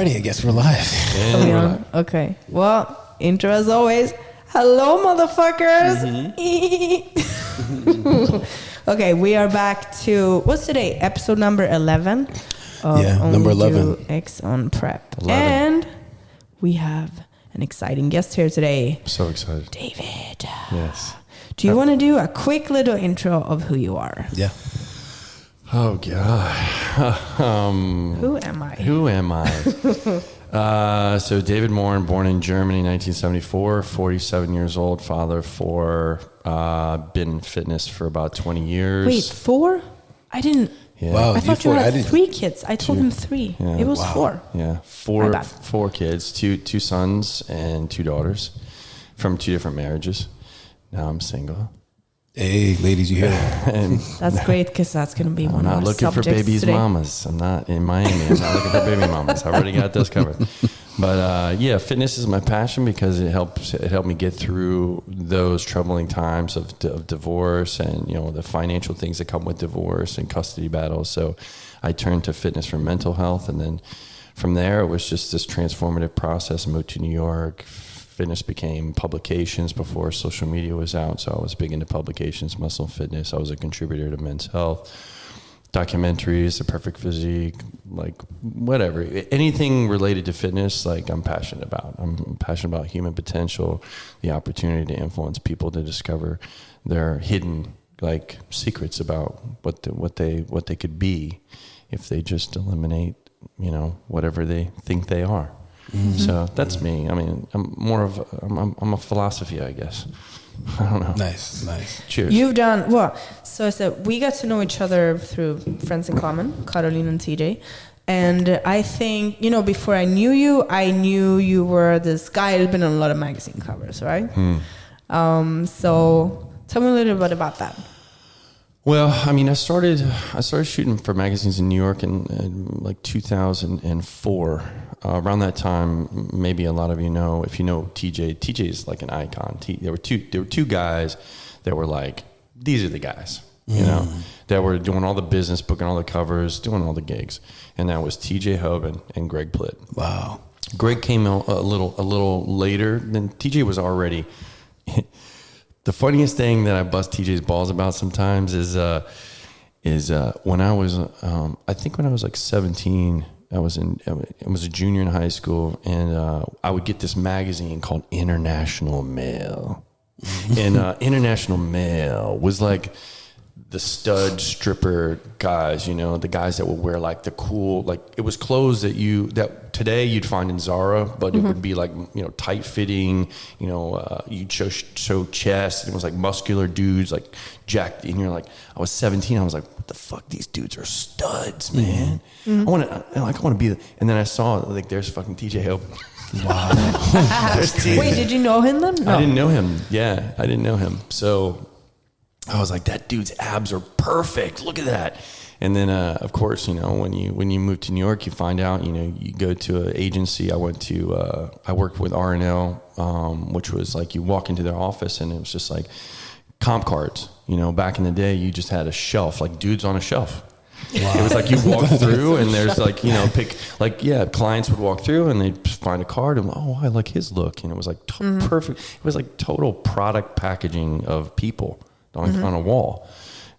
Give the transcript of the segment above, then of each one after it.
Alrighty, I guess we're live. And we're live. Okay. Well, intro as always. Hello, motherfuckers. Okay, we are back to, what's today? Episode number 11. Number 11. X on prep. 11. And we have an exciting guest here today. So excited. David. Yes. Do you want to do a quick little intro of who you are? Yeah. Oh, God. Who am I? Who am I? So David Morin, born in Germany, 1974, 47 years old, father for, been in fitness for about 20 years. Wait, 4? I didn't. Yeah. Wow. I thought you I had didn't- 3 kids. I told him 3. Yeah. It was Wow. 4. Yeah. My bad. Four kids, two sons and 2 daughters from 2 different marriages. Now I'm single. Hey, ladies, you hear that? And That's great because that's going to be I'm one of not our looking for subjects babies' today. mamas. I'm not in Miami. I'm not looking for baby mamas. I've already got those covered. But yeah, fitness is my passion because it helped me get through those troubling times of divorce and the financial things that come with divorce and custody battles. So I turned to fitness for mental health, and then from there it was just this transformative process. I moved to New York. Fitness became publications before social media was out, so I was big into publications, muscle fitness. I was a contributor to Men's Health, documentaries, The Perfect Physique, like whatever. Anything related to fitness, like I'm passionate about. I'm passionate about human potential, the opportunity to influence people to discover their hidden like secrets about what they could be if they just eliminate, whatever they think they are. Mm-hmm. So that's me. I mean, I'm a philosophy, I guess. I don't know. Nice. Cheers. You've done, well, so I said we got to know each other through friends in common, Caroline and TJ. And I think, before I knew you were this guy who's been on a lot of magazine covers, right? So tell me a little bit about that. Well, I mean, I started shooting for magazines in New York in like 2004. Around that time, maybe a lot of you know, if you know TJ. TJ is like an icon. There were two guys that were like, these are the guys, that were doing all the business, booking all the covers, doing all the gigs, and that was TJ Hoban and Greg Plitt. Wow. Greg came out a little later than TJ was already. The funniest thing that I bust TJ's balls about sometimes is when I was I think when I was like 17, I was a junior in high school, and I would get this magazine called International Male, and International Male was like the stud stripper guys, the guys that would wear like the cool, like it was clothes that today you'd find in Zara, but it would be like, tight fitting, you'd show chest, and it was like muscular dudes, like jacked, and you're like, I was 17, I was like, what the fuck, these dudes are studs, man. I want to be, and then I saw like, there's fucking TJ Hope. Wow. That's crazy. Wait, did you know him then? No. I didn't know him. Yeah, I didn't know him. So I was like, that dude's abs are perfect. Look at that. And then, of course, when you move to New York, you find out, you go to an agency. I worked with R&L, which was like, you walk into their office and it was just like comp cards. Back in the day, you just had a shelf, like dudes on a shelf. Wow. It was like you walk through and there's like, clients would walk through and they'd find a card and, oh, I like his look. And it was like perfect. It was like total product packaging of people on a wall.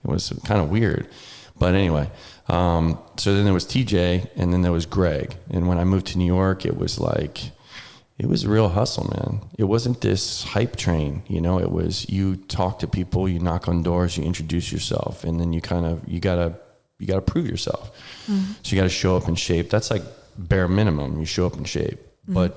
It was kind of weird. But anyway, so then there was TJ and then there was Greg. And when I moved to New York, it was a real hustle, man. It wasn't this hype train, it was you talk to people, you knock on doors, you introduce yourself, and then you gotta prove yourself. Mm-hmm. So you gotta show up in shape. That's like bare minimum. You show up in shape. Mm-hmm. But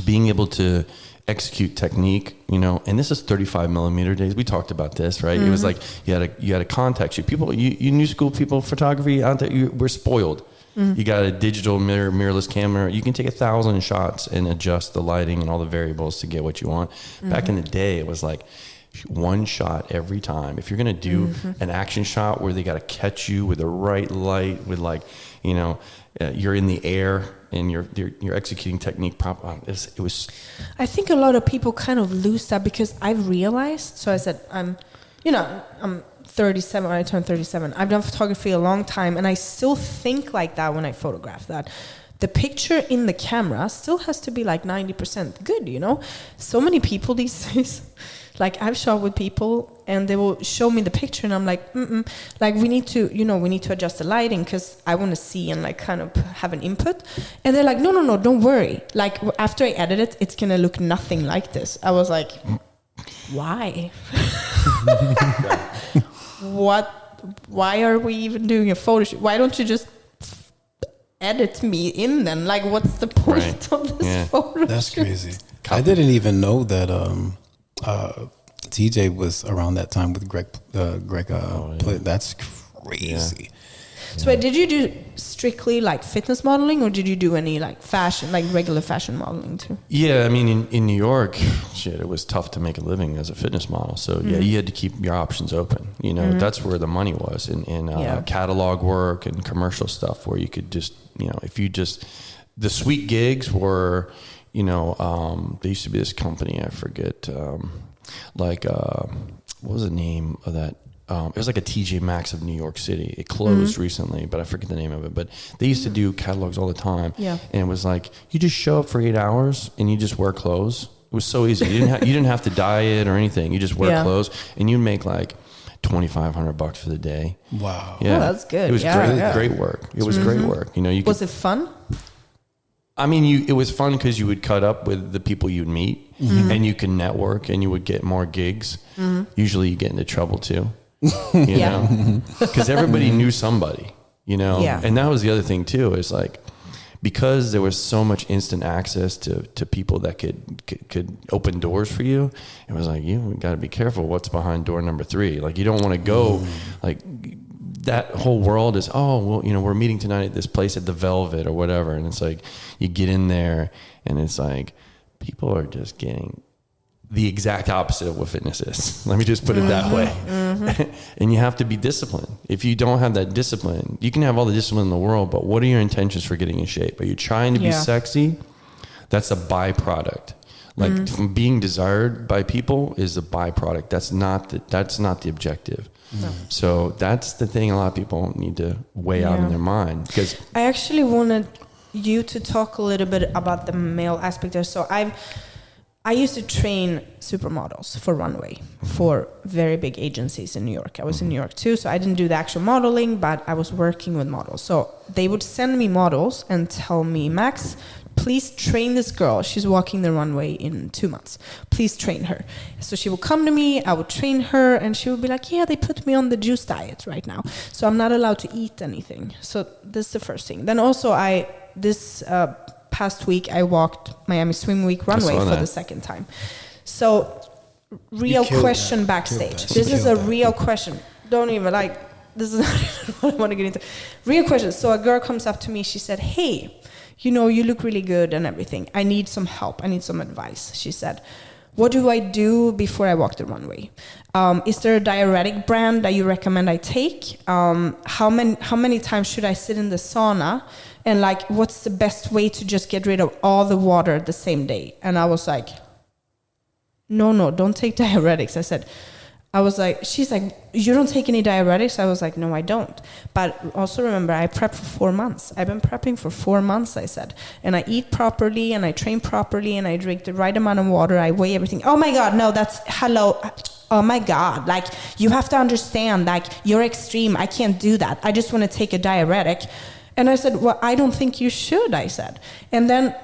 being able to execute technique, and this is 35 millimeter days. We talked about this, right? Mm-hmm. It was like you had a contact shoot. People, you new school people, photography out there, we're spoiled. Mm-hmm. You got a digital mirrorless camera. You can take 1,000 shots and adjust the lighting and all the variables to get what you want. Mm-hmm. Back in the day, it was like one shot every time. If you're gonna do an action shot where they got to catch you with the right light, with like, you're in the air and you're executing technique proper. It was. I think a lot of people kind of lose that because I've realized. So I said I'm 37, when I turned 37. I've done photography a long time, and I still think like that when I photograph, that the picture in the camera still has to be like 90% good, you know? So many people these days, like I've shot with people and they will show me the picture and I'm like, like we need to, you know, we need to adjust the lighting because I want to see and like kind of have an input. And they're like, no, don't worry. Like after I edit it, it's going to look nothing like this. I was like, why? Why are we even doing a photo shoot? Why don't you just edit me in then? Like, what's the point of this photo That's shoot? crazy. I didn't even know that TJ was around that time with Greg. That's crazy. Yeah. So did you do strictly like fitness modeling or did you do any like fashion, like regular fashion modeling too? Yeah, I mean, in New York, it was tough to make a living as a fitness model. So yeah, you had to keep your options open. You know, that's where the money was in catalog work and commercial stuff where you could just, you know, the sweet gigs were, you know, there used to be this company, I forget, what was the name of that? It was like a TJ Maxx of New York City. It closed recently, but I forget the name of it. But they used to do catalogs all the time. Yeah. And it was like, you just show up for 8 hours and you just wear clothes. It was so easy. You didn't have to diet or anything. You just wear clothes and you make like $2,500 for the day. Wow. Yeah. Oh, that's good. It was great work. It was great work. You know, was it fun? I mean, it was fun because you would cut up with the people you'd meet and you can network and you would get more gigs. Usually you get into trouble too. You know, because everybody knew somebody, you know, and that was the other thing too, is like, because there was so much instant access to people that could open doors for you. It was like, you got to be careful what's behind door number 3. Like, you don't want to go like that whole world is, oh, well, you know, we're meeting tonight at this place at the Velvet or whatever. And it's like, you get in there and it's like, people are just getting the exact opposite of what fitness is. Let me just put it that way. And you have to be disciplined. If you don't have that discipline, you can have all the discipline in the world, but what are your intentions for getting in shape? Are you trying to be sexy? That's a byproduct. Like from being desired by people is a byproduct. That's not the objective. No. So that's the thing a lot of people need to weigh out in their mind. Because I actually wanted you to talk a little bit about the male aspect there. So I used to train supermodels for runway for very big agencies in New York. I was in New York too, so I didn't do the actual modeling, but I was working with models. So they would send me models and tell me, Max, please train this girl. She's walking the runway in 2 months. Please train her. So she would come to me, I would train her, and she would be like, yeah, they put me on the juice diet right now, so I'm not allowed to eat anything. So this is the first thing. Then also past week I walked Miami Swim Week runway for the second time. So real question backstage. This is a real question. Don't even this is not even what I want to get into. Real question. So a girl comes up to me, she said, hey, you know, you look really good and everything. I need some help. I need some advice. She said, what do I do before I walk the runway? Is there a diuretic brand that you recommend I take? How many times should I sit in the sauna? And like, what's the best way to just get rid of all the water the same day? And I was like, no, don't take diuretics. She's like, you don't take any diuretics? I was like, no, I don't. But also remember, I prepped for 4 months. I've been prepping for 4 months, I said. And I eat properly, and I train properly, and I drink the right amount of water. I weigh everything. Oh my God, no, hello. Oh my God, like, you have to understand, like, you're extreme. I can't do that. I just want to take a diuretic. And I said, well, I don't think you should, I said. And then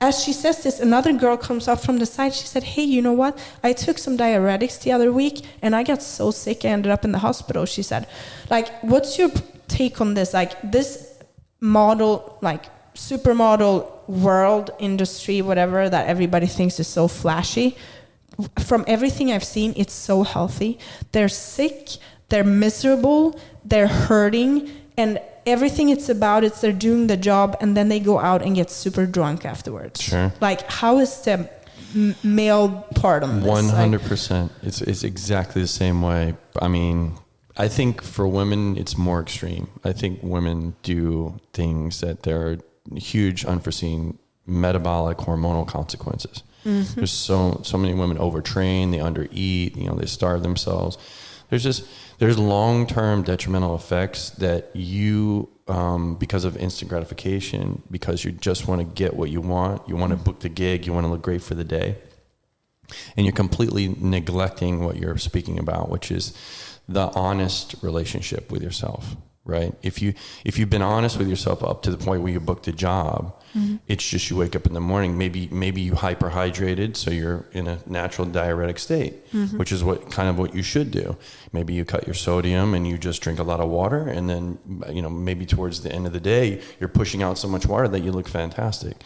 as she says this, another girl comes up from the side. She said, hey, you know what? I took some diuretics the other week and I got so sick, I ended up in the hospital. She said, like, what's your take on this? Like, this model, like, supermodel world industry, whatever, that everybody thinks is so flashy. From everything I've seen, it's so healthy. They're sick, they're miserable, they're hurting, and everything it's about is they're doing the job and then they go out and get super drunk afterwards. Sure. Like, how is the male part on this? 100%. It's exactly the same way. I mean, I think for women, it's more extreme. I think women do things that there are huge unforeseen metabolic hormonal consequences. There's so many women overtrain, they undereat, you know, they starve themselves. there's long-term detrimental effects that you, because of instant gratification, because you just want to get what you want to book the gig, you want to look great for the day, and you're completely neglecting what you're speaking about, which is the honest relationship with yourself, right? If you've been honest with yourself up to the point where you booked a job, it's just you wake up in the morning, maybe you hyperhydrated, so you're in a natural diuretic state, which is what you should do. Maybe you cut your sodium and you just drink a lot of water, and then maybe towards the end of the day you're pushing out so much water that you look fantastic.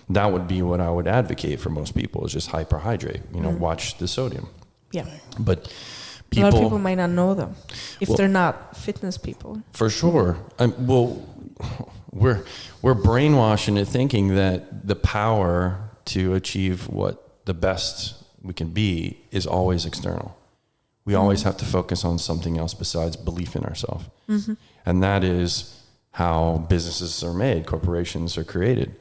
That would be what I would advocate for most people, is just hyperhydrate. Watch the sodium. Yeah, but a lot of people might not know them if they're not fitness people. For sure. We're brainwashed into thinking that the power to achieve what the best we can be is always external. We always have to focus on something else besides belief in ourselves. And that is how businesses are made, corporations are created.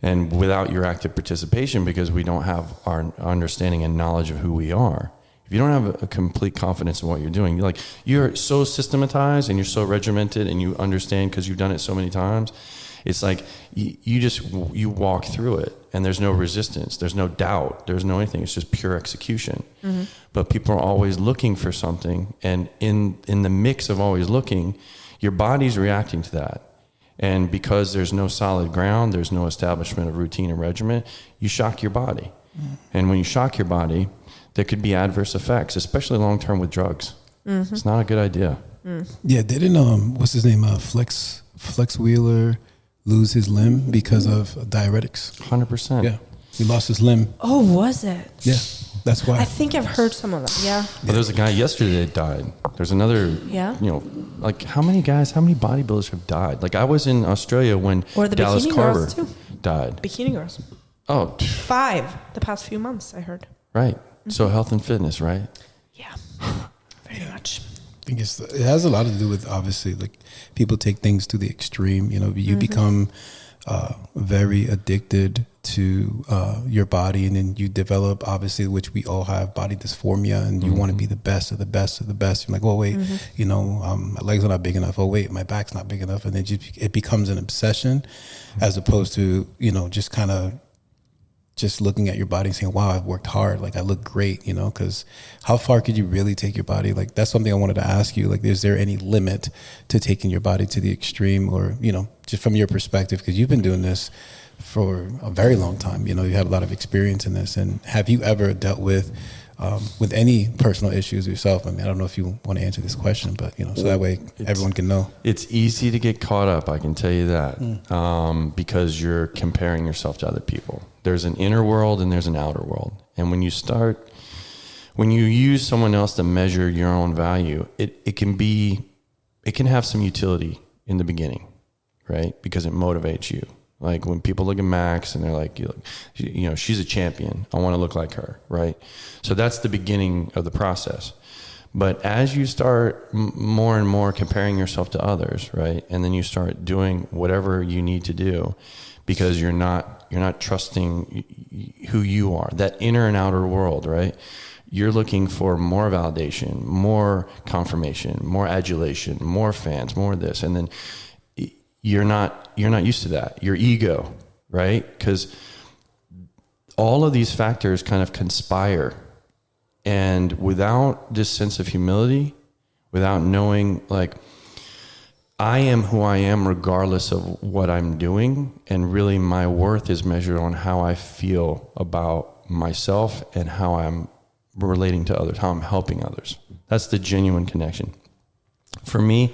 And without your active participation, because we don't have our understanding and knowledge of who we are, if you don't have a complete confidence in what you're doing, you're so systematized and you're so regimented and you understand because you've done it so many times. It's like you walk through it and there's no resistance, there's no doubt, there's no anything. It's just pure execution. But people are always looking for something, and in the mix of always looking, your body's reacting to that. And because there's no solid ground, there's no establishment of routine and regimen, you shock your body. And when you shock your body, there could be adverse effects, especially long-term with drugs. It's not a good idea. Yeah, didn't what's his name, Flex Wheeler lose his limb because of diuretics? 100%. Yeah, he lost his limb. Oh, was it? Yeah, that's why. I think I've heard some of that. Yeah. Well, there's a guy yesterday that died. There's another. Yeah. How many bodybuilders have died? I was in Australia when Or the Dallas bikini Carver girls too. died. Bikini girls. Oh, 5 the past few months, I heard. right. So health and fitness, right? Yeah. Very much. I think it has a lot to do with, obviously, people take things to the extreme. You become very addicted to your body, and then you develop, obviously, which we all have, body dysphoria, and you want to be the best of the best of the best. You're like, oh wait, my legs are not big enough. Oh wait, my back's not big enough, and then it becomes an obsession, as opposed to just kind of just looking at your body and saying, wow, I've worked hard. I look great, because how far could you really take your body? That's something I wanted to ask you. Is there any limit to taking your body to the extreme, or, just from your perspective, because you've been doing this for a very long time, you have a lot of experience in this. And have you ever dealt with any personal issues yourself? I don't know if you want to answer this question, but, so that way everyone can know. It's easy to get caught up, I can tell you that, because you're comparing yourself to other people. There's an inner world and there's an outer world. And when you use someone else to measure your own value, it can have some utility in the beginning, right? Because it motivates you. When people look at Max and they're like, she's a champion, I want to look like her, right? So that's the beginning of the process. But as you start more and more comparing yourself to others, right? And then you start doing whatever you need to do, because you're not trusting who you are, that inner and outer world, right? You're looking for more validation, more confirmation, more adulation, more fans, more this. And then you're not used to that. Your ego, right? Because all of these factors kind of conspire. And without this sense of humility, without knowing, I am who I am regardless of what I'm doing, and really my worth is measured on how I feel about myself and how I'm relating to others, how I'm helping others. That's the genuine connection. For me,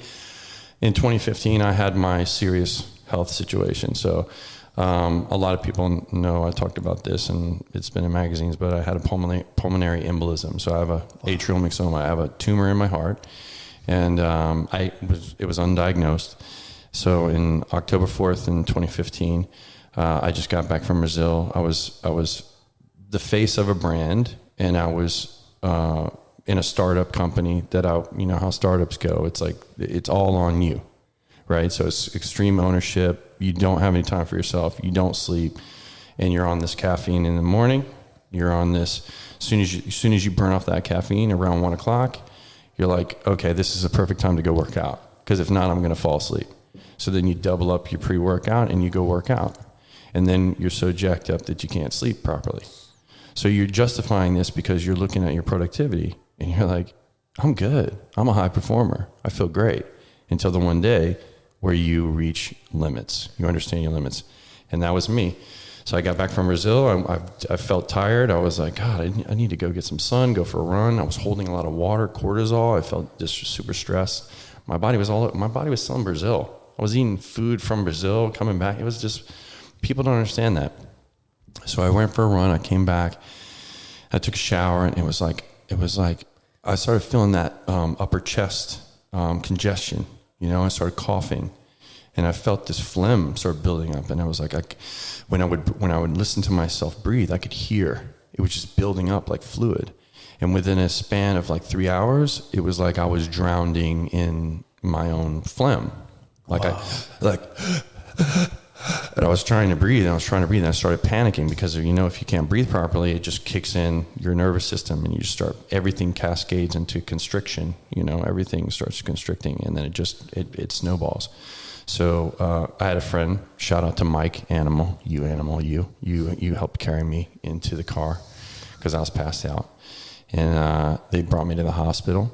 in 2015, I had my serious health situation. So a lot of people know I talked about this, and it's been in magazines, but I had a pulmonary embolism. So I have a atrial myxoma. I have a tumor in my heart. And it was undiagnosed. So in October 4th in 2015, I just got back from Brazil. I was the face of a brand, and I was in a startup company that how startups go. It's all on you, right? So it's extreme ownership. You don't have any time for yourself. You don't sleep, and you're on this caffeine in the morning. You're on this as soon as you burn off that caffeine around 1 o'clock. you're like, okay, this is a perfect time to go work out. Because if not, I'm going to fall asleep. So then you double up your pre-workout and you go work out. And then you're so jacked up that you can't sleep properly. So you're justifying this because you're looking at your productivity and you're like, I'm good. I'm a high performer. I feel great. Until the one day where you reach limits. You understand your limits. And that was me. So I got back from Brazil. I felt tired. I was like, God, I need to go get some sun, go for a run. I was holding a lot of water, cortisol. I felt just super stressed. My body was still in Brazil. I was eating food from Brazil, coming back. It was just, people don't understand that. So I went for a run. I came back. I took a shower, and it was like I started feeling that upper chest congestion. You know, I started coughing. And I felt this phlegm start building up, and I was like, when I would listen to myself breathe, I could hear it was just building up like fluid. And within a span of like 3 hours, it was like I was drowning in my own phlegm. Like wow. And I was trying to breathe, and I started panicking because, you know, if you can't breathe properly, it just kicks in your nervous system, and you just everything cascades into constriction. You know, everything starts constricting, and then it snowballs. So I had a friend, shout out to Mike Animal, you helped carry me into the car because I was passed out. And they brought me to the hospital,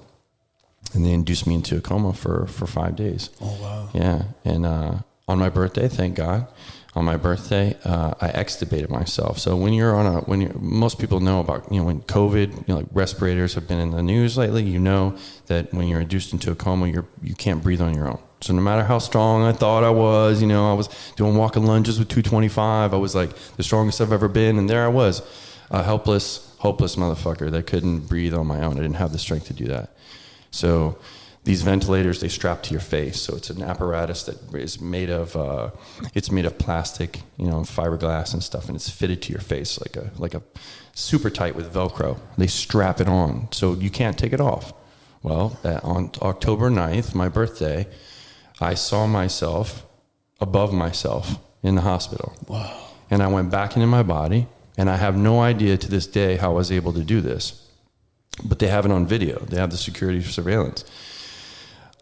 and they induced me into a coma for 5 days. Oh, wow. Yeah. And on my birthday, thank God, I extubated myself. So when most people know about, you know, when COVID, you know, like respirators have been in the news lately, you know that when you're induced into a coma, you can't breathe on your own. So no matter how strong I thought I was, you know, I was doing walking lunges with 225. I was like the strongest I've ever been. And there I was, a helpless, hopeless motherfucker that couldn't breathe on my own. I didn't have the strength to do that. So these ventilators, they strap to your face. So it's an apparatus that is made of, plastic, you know, fiberglass and stuff. And it's fitted to your face like a super tight with Velcro. They strap it on so you can't take it off. Well, on October 9th, my birthday, I saw myself above myself in the hospital. Wow. And I went back into my body, and I have no idea to this day how I was able to do this. But they have it on video. They have the security surveillance.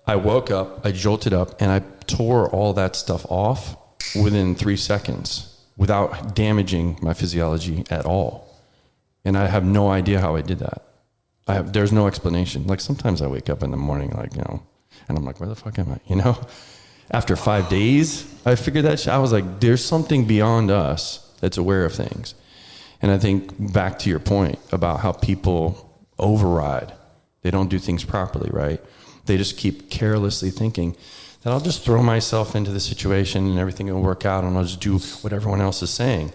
I woke up, I jolted up, and I tore all that stuff off within 3 seconds without damaging my physiology at all. And I have no idea how I did that. There's no explanation. Like sometimes I wake up in the morning, like, you know, and I'm like, where the fuck am I? You know, after 5 days, I figured that shit. I was like, there's something beyond us that's aware of things. And I think back to your point about how people override. They don't do things properly, right? They just keep carelessly thinking that I'll just throw myself into the situation and everything will work out and I'll just do what everyone else is saying.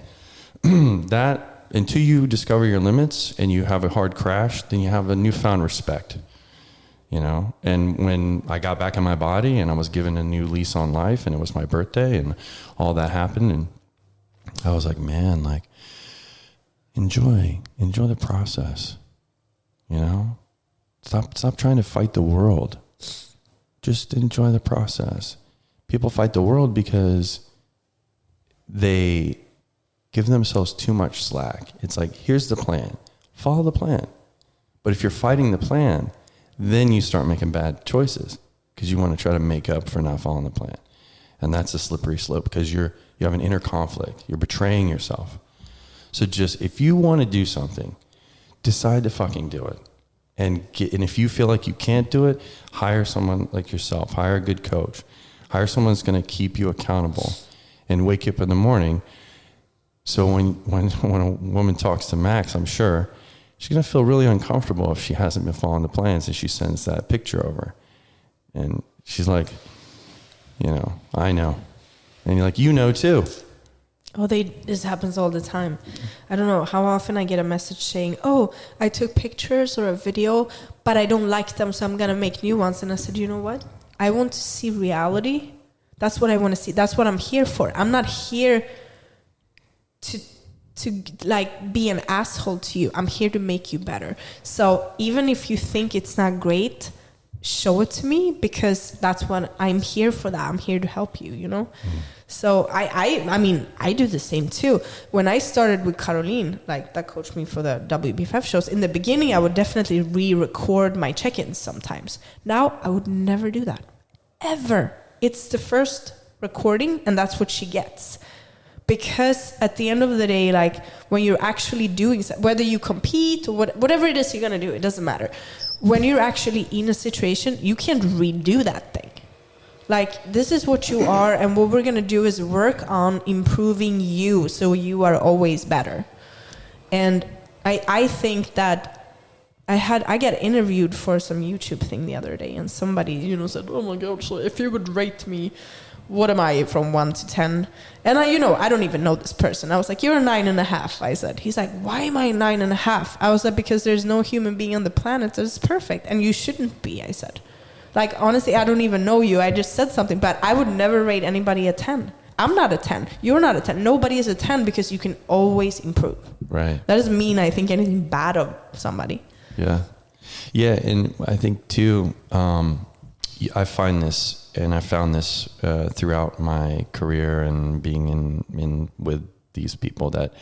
That, until you discover your limits and you have a hard crash, then you have a newfound respect. You know, and when I got back in my body and I was given a new lease on life and it was my birthday and all that happened, and I was like, man, like, enjoy the process, you know, stop trying to fight the world. Just enjoy the process. People fight the world because they give themselves too much slack. It's like, here's the plan, follow the plan. But if you're fighting the plan, then you start making bad choices because you want to try to make up for not following the plan. And that's a slippery slope because you have an inner conflict. You're betraying yourself. So just, if you want to do something, decide to fucking do it. And if you feel like you can't do it, hire someone like yourself. Hire a good coach. Hire someone that's going to keep you accountable and wake you up in the morning. So when a woman talks to Max, I'm sure, she's going to feel really uncomfortable if she hasn't been following the plans and she sends that picture over. And she's like, you know, I know. And you're like, you know too. Oh, this happens all the time. I don't know how often I get a message saying, oh, I took pictures or a video, but I don't like them, so I'm going to make new ones. And I said, you know what? I want to see reality. That's what I want to see. That's what I'm here for. I'm not here to like be an asshole to you. I'm here to make you better. So even if you think it's not great, show it to me, because that's what I'm here for. That I'm here to help you, you know. So I mean, I do the same too. When I started with Caroline, like that coached me for the WBFF shows, in the beginning I would definitely re-record my check-ins sometimes. Now I would never do that, ever. It's the first recording and that's what she gets. Because at the end of the day, like when you're actually doing, whether you compete or whatever it is you're going to do, it doesn't matter. When you're actually in a situation, you can't redo that thing. Like, this is what you are, and what we're going to do is work on improving you so you are always better. And I think that I got interviewed for some YouTube thing the other day, and somebody, you know, said, oh my God, so if you would rate me, what am I from 1 to 10? And I don't even know this person. I was like, you're a 9.5, I said. He's like, why am I a 9.5? I was like, because there's no human being on the planet that is perfect, and you shouldn't be, I said. Like, honestly, I don't even know you. I just said something, but I would never rate anybody a 10. I'm not a 10. You're not a 10. Nobody is a 10 because you can always improve. Right. That doesn't mean I think anything bad of somebody. Yeah. Yeah. And I think too, I find this, and I found this throughout my career and being in with these people, that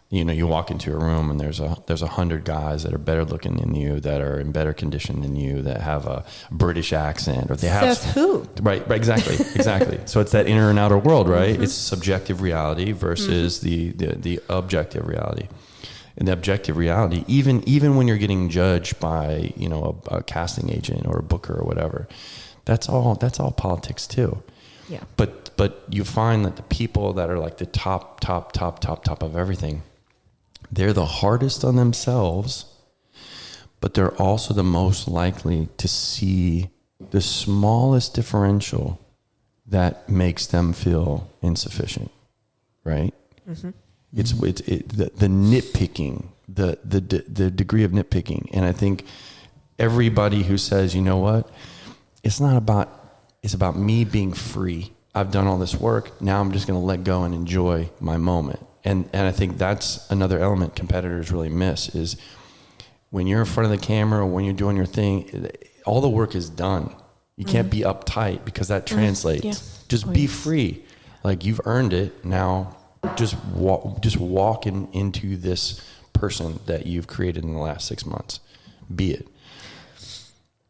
you know, you walk into a room and there's 100 guys that are better looking than you, that are in better condition than you, that have a British accent, or they have who? Right, exactly. So it's that inner and outer world, right? Mm-hmm. It's subjective reality versus the objective reality. And the objective reality, even when you're getting judged by, you know, a casting agent or a booker or whatever, that's all politics too. Yeah. But you find that the people that are like the top of everything, they're the hardest on themselves, but they're also the most likely to see the smallest differential that makes them feel insufficient, right? Mm-hmm. It's the nitpicking, the degree of nitpicking. And I think everybody who says, you know what, it's about me being free. I've done all this work. Now I'm just going to let go and enjoy my moment. And I think that's another element competitors really miss, is when you're in front of the camera or when you're doing your thing, all the work is done. You can't be uptight, because that translates. Yeah. Just be free. Like, you've earned it. Now just walk into this person that you've created in the last 6 months. Be it.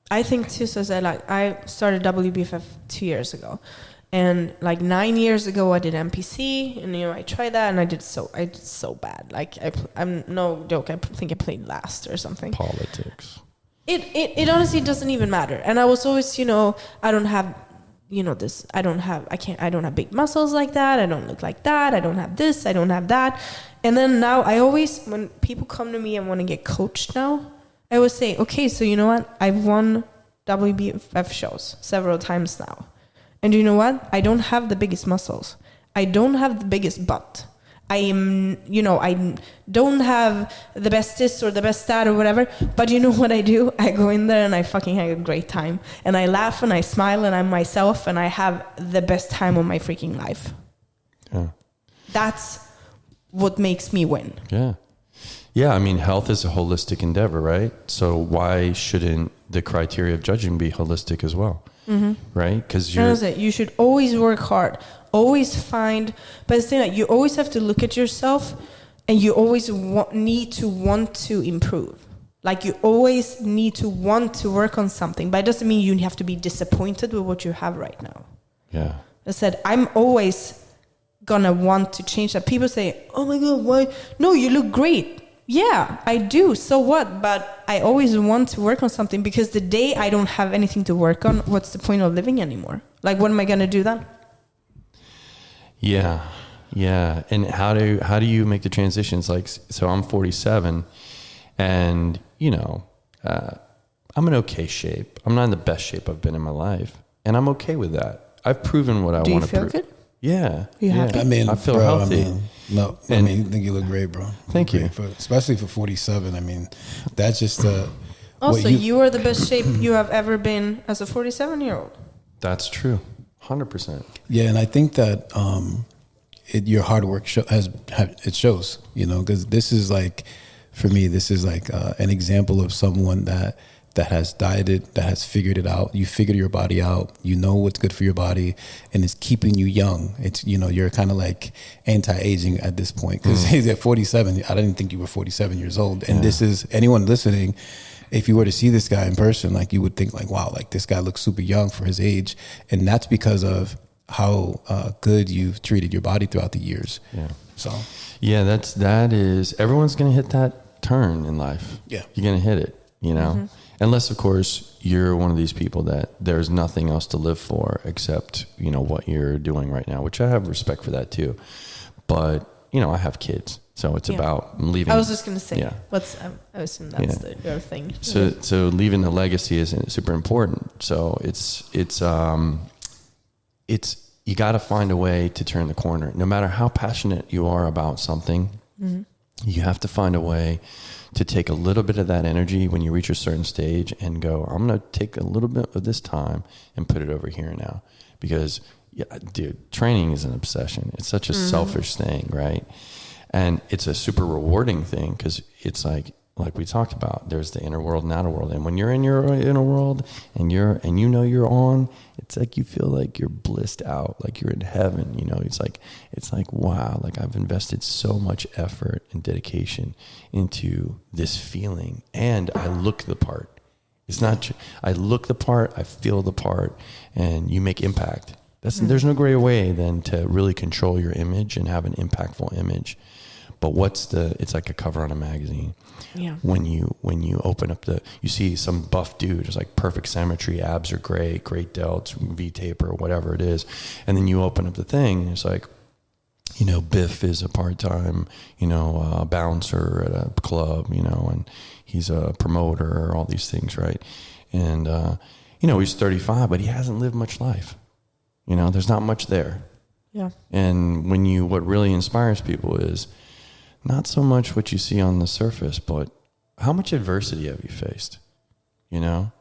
I think too, so I started WBFF 2 years ago. And like 9 years ago, I did MPC, and I tried that, and I did so bad. Like, I'm no joke. I think I played last or something. Politics. It honestly doesn't even matter. And I was always, I don't have, this. I don't have big muscles like that. I don't look like that. I don't have this. I don't have that. And then now I always, when people come to me and want to get coached now, I always say, okay, so you know what? I've won WBFF shows several times now. And you know what? I don't have the biggest muscles. I don't have the biggest butt. I don't have the best this or the best that or whatever. But you know what I do? I go in there and I fucking have a great time. And I laugh and I smile and I'm myself and I have the best time of my freaking life. Yeah. That's what makes me win. Yeah. Yeah, I mean, health is a holistic endeavor, right? So why shouldn't the criteria of judging be holistic as well? Mm-hmm. Right? Because you should always work hard, always find. But it's the thing, you always have to look at yourself, and you always need to want to improve. Like, you always need to want to work on something, but it doesn't mean you have to be disappointed with what you have right now. Yeah. I said, I'm always gonna want to change that. People say, oh my God, why? No, you look great. Yeah, I do. So what? But I always want to work on something, because the day I don't have anything to work on, what's the point of living anymore? Like, what am I going to do then? Yeah. Yeah. And how do you make the transitions? Like, so I'm 47 and, I'm in okay shape. I'm not in the best shape I've been in my life. And I'm okay with that. I've proven what I want to prove. Do you feel good? Yeah. You happy? I mean, I feel healthy. I think you look great, bro. Thank you. Especially for 47. I mean, that's just also, you are the best shape you have ever been as a 47-year-old. That's true. 100%. Yeah, and I think that your hard work it shows, because this is like, for me, this is like an example of someone that that has dieted, that has figured it out. You figured your body out. You know what's good for your body, and it's keeping you young. It's, you know, you're kind of like anti-aging at this point, because he's at 47. I didn't think you were 47 years old. And this is, anyone listening, if you were to see this guy in person, like, you would think like, wow, like, this guy looks super young for his age. And that's because of how good you've treated your body throughout the years. Yeah. So yeah, that is, everyone's going to hit that turn in life. Yeah. You're going to hit it, you know, unless of course you're one of these people that there's nothing else to live for except, you know, what you're doing right now, which I have respect for that too. But, you know, I have kids, so it's about leaving. I was just going to say, Yeah. I assume that's your thing. So leaving a legacy is super important. So it's you got to find a way to turn the corner. No matter how passionate you are about something, you have to find a way to take a little bit of that energy when you reach a certain stage and go, I'm going to take a little bit of this time and put it over here now. Because, yeah, dude, training is an obsession. It's such a selfish thing, right? And it's a super rewarding thing, because it's like we talked about, there's the inner world and outer world. And when you're in your inner world and you know you're on, it's like you feel like you're blissed out, like you're in heaven, you know. It's like wow, like I've invested so much effort and dedication into this feeling, and I look the part. It's not, I look the part, I feel the part, and you make impact. There's no greater way than to really control your image and have an impactful image. But it's like a cover on a magazine. Yeah. When you open up you see some buff dude, it's like perfect symmetry, abs are great delts, V taper, whatever it is. And then you open up the thing and it's like, you know, Biff is a part-time, you know, bouncer at a club, you know, and he's a promoter, all these things, right? And, you know, he's 35, but he hasn't lived much life. You know, there's not much there. Yeah. And what really inspires people is not so much what you see on the surface, but how much adversity have you faced? You know,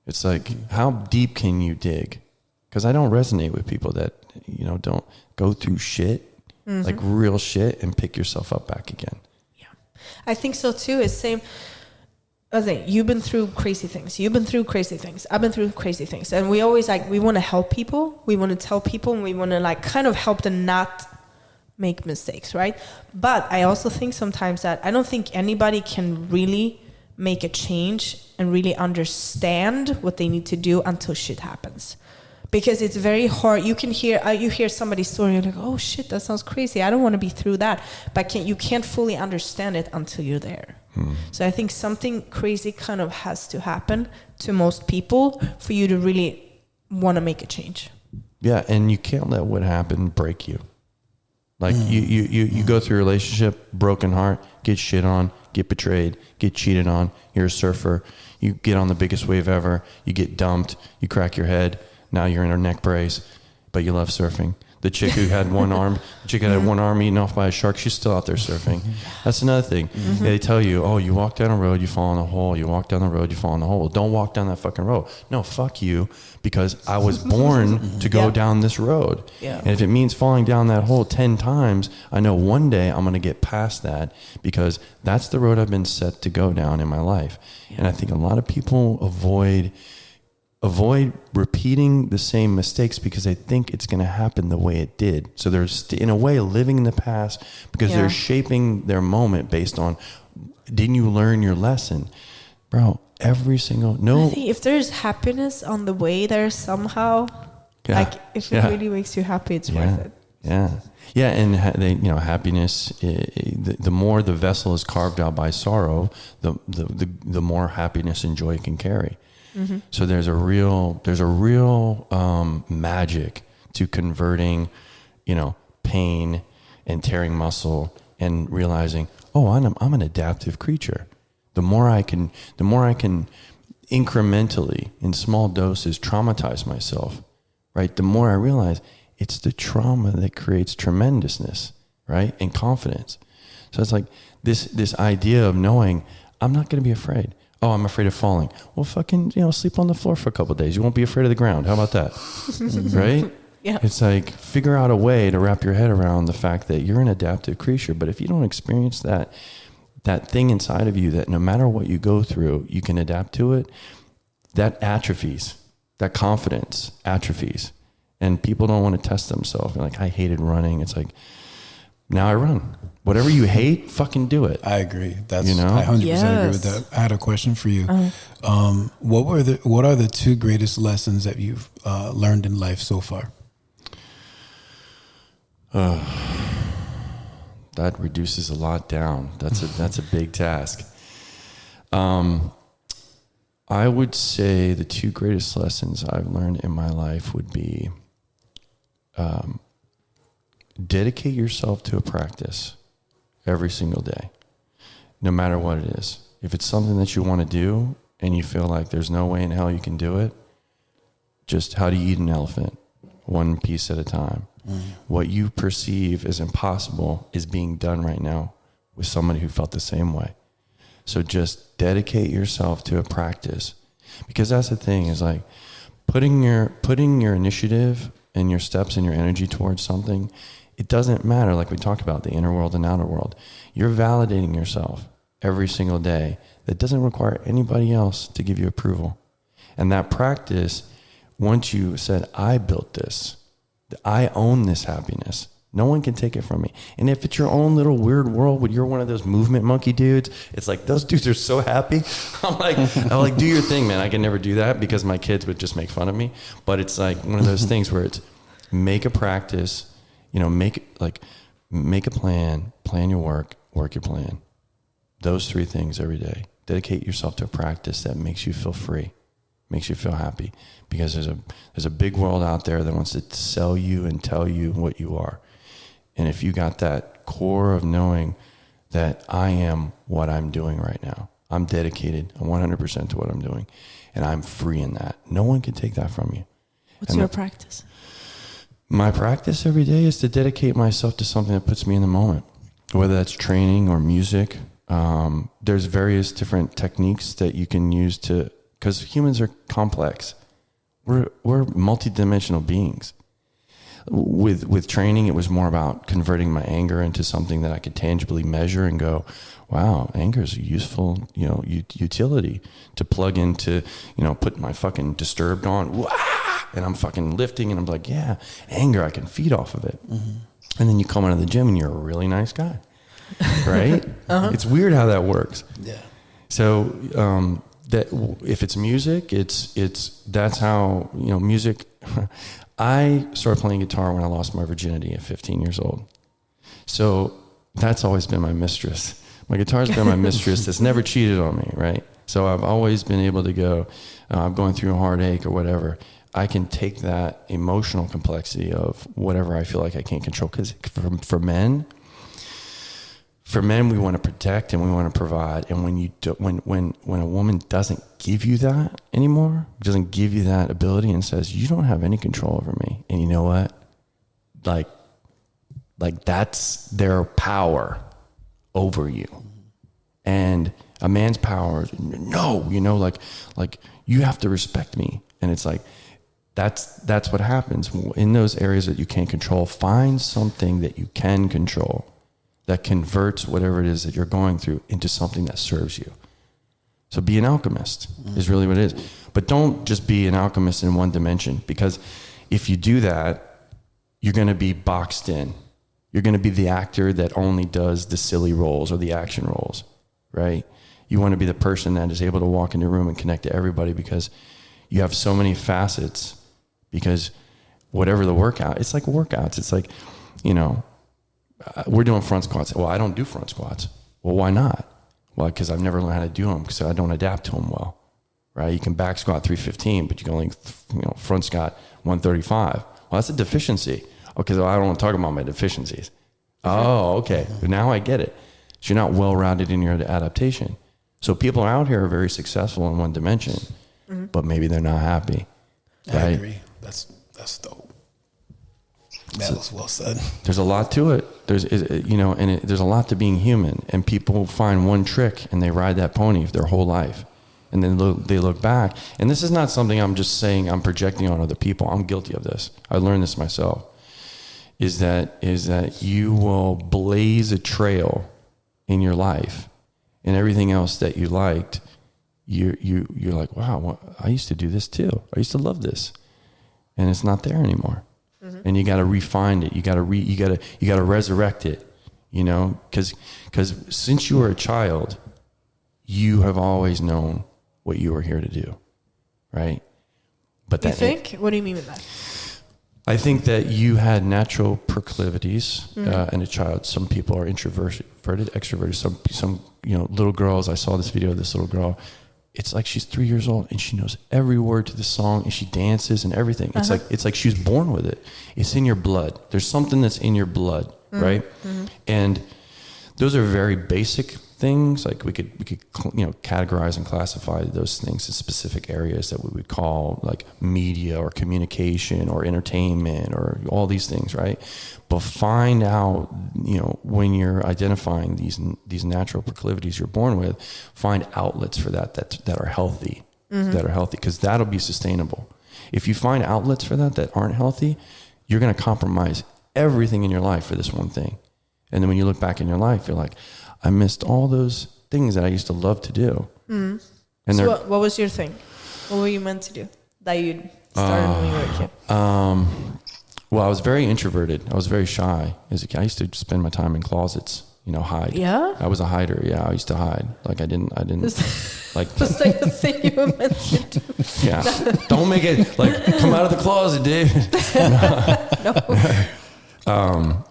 it's like, how deep can you dig? Because I don't resonate with people that, you know, don't go through shit, like real shit, and pick yourself up back again. Yeah, I think so too. It's same. I think you've been through crazy things. You've been through crazy things. I've been through crazy things. And we always we want to help people. We want to tell people, and we want to kind of help them not make mistakes, right? But I also think sometimes that I don't think anybody can really make a change and really understand what they need to do until shit happens. Because it's very hard. You can hear somebody's story, you're like, oh shit, that sounds crazy. I don't want to be through that. But you can't fully understand it until you're there. So I think something crazy kind of has to happen to most people for you to really want to make a change. Yeah, and you can't let what happened break you. Like you go through a relationship, broken heart, get shit on, get betrayed, get cheated on. You're a surfer. You get on the biggest wave ever. You get dumped. You crack your head. Now you're in a neck brace, but you love surfing. The chick who had one arm, eaten off by a shark, she's still out there surfing. That's another thing. They tell you, oh, you walk down a road, you fall in a hole. You walk down the road, you fall in a hole. Well, don't walk down that fucking road. No, fuck you, because I was born to go down this road. Yeah. And if it means falling down that hole 10 times, I know one day I'm going to get past that, because that's the road I've been set to go down in my life. Yeah. And I think a lot of people avoid repeating the same mistakes because they think it's going to happen the way it did. So they're in a way living in the past because they're shaping their moment based on, didn't you learn your lesson? Bro, I think if there's happiness on the way there somehow, if it really makes you happy, it's worth it. Yeah. Yeah. And happiness, the more the vessel is carved out by sorrow, the more happiness and joy it can carry. So there's a real magic to converting, pain and tearing muscle and realizing, oh, I'm an adaptive creature. The more I can incrementally in small doses traumatize myself, right? The more I realize it's the trauma that creates tremendousness, right? And confidence. So it's like this idea of knowing I'm not going to be afraid. Oh, I'm afraid of falling. Well, fucking, sleep on the floor for a couple of days. You won't be afraid of the ground. How about that? Right? Yeah. It's like, figure out a way to wrap your head around the fact that you're an adaptive creature. But if you don't experience that that thing inside of you that no matter what you go through, you can adapt to it, that atrophies. That confidence atrophies. And people don't want to test themselves. They're like, I hated running. It's like, now I run. Whatever you hate, fucking do it. I agree. That's, you know? I 100% agree Yes. with that. I had a question for you. What are the 2 greatest lessons that you've learned in life so far? That reduces a lot down. That's a big task. I would say the 2 greatest lessons I've learned in my life would be dedicate yourself to a practice every single day, no matter what it is. If it's something that you want to do and you feel like there's no way in hell you can do it, just how do you eat an elephant? One piece at a time. What you perceive as impossible is being done right now with somebody who felt the same way. So just dedicate yourself to a practice, because that's the thing, is like putting your initiative and your steps and your energy towards something. It doesn't matter, like we talked about, the inner world and outer world. You're validating yourself every single day. That doesn't require anybody else to give you approval. And that practice, once you said, I built this, I own this happiness, no one can take it from me. And if it's your own little weird world where you're one of those movement monkey dudes, it's like, those dudes are so happy. I'm like, do your thing, man. I can never do that because my kids would just make fun of me. But it's like one of those things where it's make a practice, make a plan your work your plan. Those 3 things every day. Dedicate yourself to a practice that makes you feel free, makes you feel happy, because there's a big world out there that wants to sell you and tell you what you are. And if you got that core of knowing that I am what I'm doing right now, I'm dedicated 100% to what I'm doing, and I'm free in that. No one can take that from you. What's your practice? My practice every day is to dedicate myself to something that puts me in the moment, whether that's training or music. There's various different techniques that you can use because humans are complex. We're multidimensional beings. With training, it was more about converting my anger into something that I could tangibly measure and go, wow, anger is a useful, utility to plug into, put my fucking Disturbed on, wah, and I'm fucking lifting, and I'm like, yeah, anger, I can feed off of it. Mm-hmm. And then you come out of the gym and you're a really nice guy, right? Uh-huh. It's weird how that works. Yeah. So that if it's music, that's how, music. I started playing guitar when I lost my virginity at 15 years old. So that's always been my mistress. My guitar's been my mistress that's never cheated on me, right? So I've always been able to go, I'm going through a heartache or whatever. I can take that emotional complexity of whatever I feel like I can't control. Because for men, we want to protect and we want to provide. And when a woman doesn't give you that anymore, doesn't give you that ability and says, you don't have any control over me. And you know what? Like that's their power over you. And a man's power is, no, like you have to respect me. And it's like, that's what happens in those areas that you can't control. Find something that you can control that converts whatever it is that you're going through into something that serves you. So be an alchemist is really what it is. But don't just be an alchemist in one dimension, because if you do that, you're going to be boxed in. You're going to be the actor that only does the silly roles or the action roles, right? You want to be the person that is able to walk into a room and connect to everybody, because you have so many facets. Because whatever the workout, it's like workouts. It's like, we're doing front squats. Well, I don't do front squats. Well, why not? Well, because I've never learned how to do them, because I don't adapt to them well, right? You can back squat 315, but you can only, front squat 135. Well, that's a deficiency. Okay, so I don't want to talk about my deficiencies. Oh, okay. Now I get it. So you're not well-rounded in your adaptation. So people out here are very successful in one dimension, but maybe they're not happy. Right? I agree. That's dope. That was well said. There's a lot to it. There's a lot to being human. And people find one trick and they ride that pony their whole life, and then they look back. And this is not something I'm just saying I'm projecting on other people. I'm guilty of this. I learned this myself. Is that you will blaze a trail in your life, and everything else that you liked, you're like, wow, well, I used to do this too. I used to love this, and it's not there anymore. And you got to refine it. You got to resurrect it. You know, because since you were a child, you have always known what you were here to do, right? But You think? What do you mean with that? I think that you had natural proclivities in a child. Some people are introverted, extroverted. Some little girls. I saw this video of this little girl. It's like she's 3 years old and she knows every word to the song and she dances and everything. It's like she was born with it. It's in your blood. There's something that's in your blood, right? And those are very basic things. Like we could categorize and classify those things in specific areas that we would call like media or communication or entertainment or all these things, right? But find out, when you're identifying these natural proclivities you're born with, find outlets for that are healthy, because that'll be sustainable. If you find outlets for that aren't healthy, you're going to compromise everything in your life for this one thing. And then when you look back in your life, you're like, I missed all those things that I used to love to do. And so what was your thing? What were you meant to do that you started when you were a kid? Well, I was very introverted. I was very shy as a kid. I used to spend my time in closets, hide. Yeah? I was a hider. Yeah, I used to hide. Like I didn't like. It's like the thing you were meant to do. Yeah. Don't make it like come out of the closet, David. No.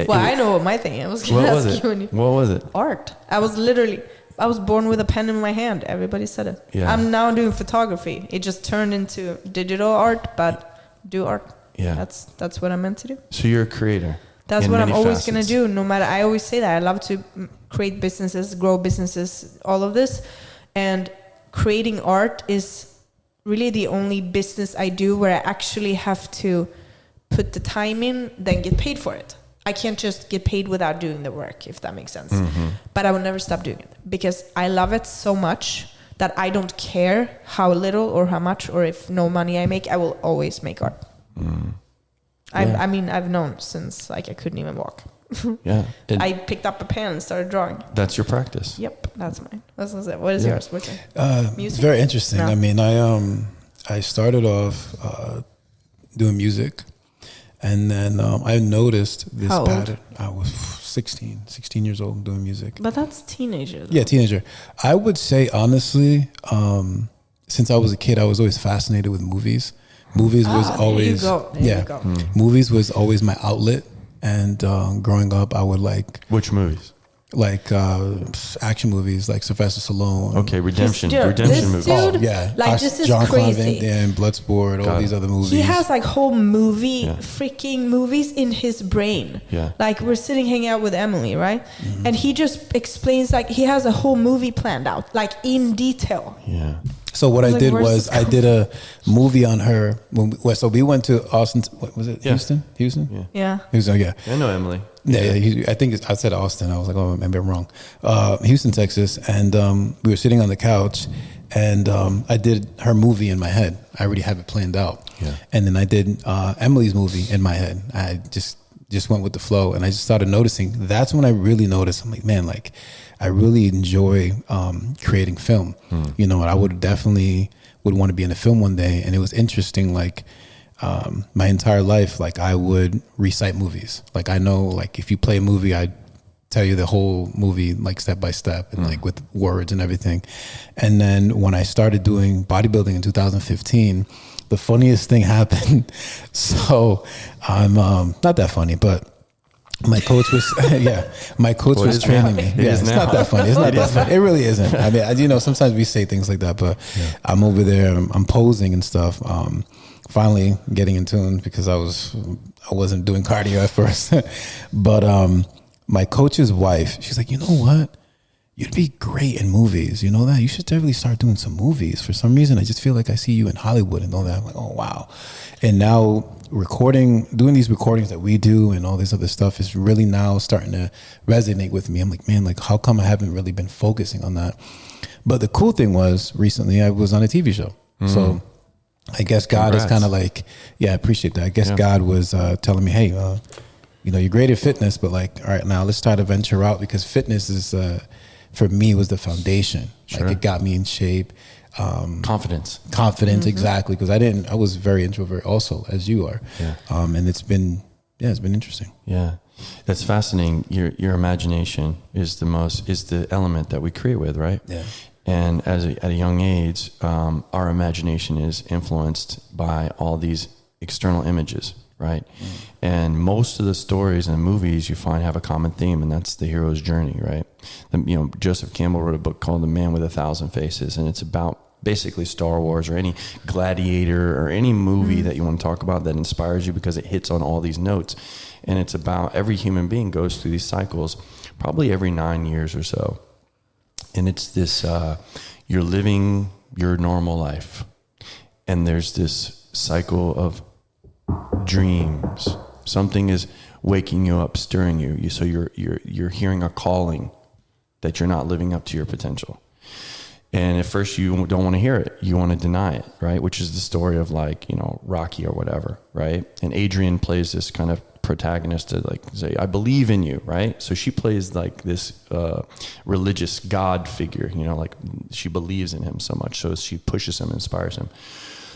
Well, I know what my thing is. I was going to ask you. What was it? Art. I was born with a pen in my hand. Everybody said it. Yeah. I'm now doing photography. It just turned into digital art, but do art. Yeah. That's what I'm meant to do. So you're a creator. That's what I'm always going to do. No matter, I always say that. I love to create businesses, grow businesses, all of this. And creating art is really the only business I do where I actually have to put the time in, then get paid for it. I can't just get paid without doing the work, if that makes sense. But I will never stop doing it because I love it so much that I don't care how little or how much or if no money I make, I will always make art. I mean, I've known since I couldn't even walk. Yeah. I picked up a pen and started drawing. That's your practice. Yep, that's mine. What is yours? What's it? Music? Very interesting. No. I mean, I started off doing music. And then I noticed this pattern. I was 16 years old doing music. But that's teenager, though. Yeah, teenager. I would say, honestly, since I was a kid, I was always fascinated with movies. Movies was always... There you go. Movies was always my outlet. And growing up, I would like... Which movies? Like action movies, like Sylvester Stallone. Okay, redemption movies. Dude, this is John crazy. John Bloodsport, all these other movies. He has like whole freaking movies in his brain. Yeah. Like we're sitting hanging out with Emily, right? And he just explains like he has a whole movie planned out, like in detail. Yeah. So what I did was I did a movie on her. So we went to Austin. What was it? Yeah. Houston. Yeah. Houston. Yeah. I know Emily. Yeah, I think I said Austin. I was like, oh, maybe I'm wrong. Houston, Texas, and we were sitting on the couch, and I did her movie in my head. I already have it planned out. Yeah. And then I did Emily's movie in my head. I just went with the flow, and I just started noticing. That's when I really noticed. I'm like, man, like I really enjoy creating film. And I would definitely want to be in a film one day. And it was interesting, like. My entire life, like I would recite movies. Like I know, like if you play a movie, I tell you the whole movie, like step by step and like with words and everything. And then when I started doing bodybuilding in 2015, the funniest thing happened. So I'm not that funny, but my coach was, my coach was training me. Yeah, it's not that funny. It's not that funny. It really isn't. I mean, sometimes we say things like that, but I'm over there, I'm posing and stuff. Finally getting in tune because I wasn't doing cardio at first. But my coach's wife, she's like, you know what? You'd be great in movies. You know that? You should definitely start doing some movies. For some reason, I just feel like I see you in Hollywood and all that. I'm like, oh, wow. And now doing these recordings that we do and all this other stuff is really now starting to resonate with me. I'm like, man, like how come I haven't really been focusing on that? But the cool thing was recently I was on a TV show. So I guess God is kind of like, I appreciate that. I guess God was telling me, hey, you're great at fitness, but like, all right, now let's try to venture out because fitness is for me was the foundation. Sure. Like it got me in shape. Confidence, exactly. Because I was very introvert also, as you are. Yeah. And it's been interesting. Yeah. That's fascinating. Your imagination is the element that we create with, right? Yeah. And at a young age, our imagination is influenced by all these external images, right? And most of the stories and movies you find have a common theme, and that's the hero's journey, right? Joseph Campbell wrote a book called The Man with a Thousand Faces, and it's about basically Star Wars or any gladiator or any movie that you want to talk about that inspires you because it hits on all these notes. And it's about every human being goes through these cycles probably every 9 years or so. And it's this, you're living your normal life. And there's this cycle of dreams. Something is waking you up, stirring you. So you're hearing a calling that you're not living up to your potential. And at first you don't want to hear it. You want to deny it, right? Which is the story of Rocky or whatever, right? And Adrian plays this kind of protagonist to say, I believe in you, right? So she plays like this religious God figure, she believes in him so much. So she pushes him, inspires him.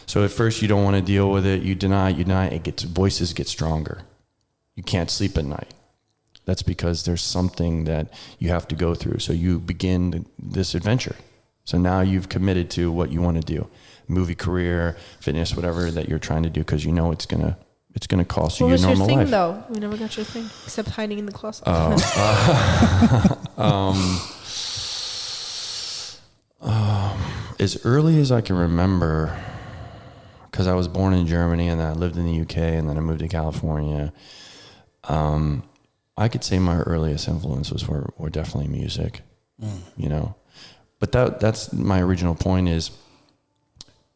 So at first you don't want to deal with it. You deny it. Voices get stronger. You can't sleep at night. That's because there's something that you have to go through. So you begin this adventure. So now you've committed to what you want to do, movie career, fitness, whatever that you're trying to do, because it's gonna cost you your normal life. What was your thing though? We never got your thing except hiding in the closet. As early as I can remember, because I was born in Germany and then I lived in the UK and then I moved to California. I could say my earliest influences were definitely music, But that's my original point is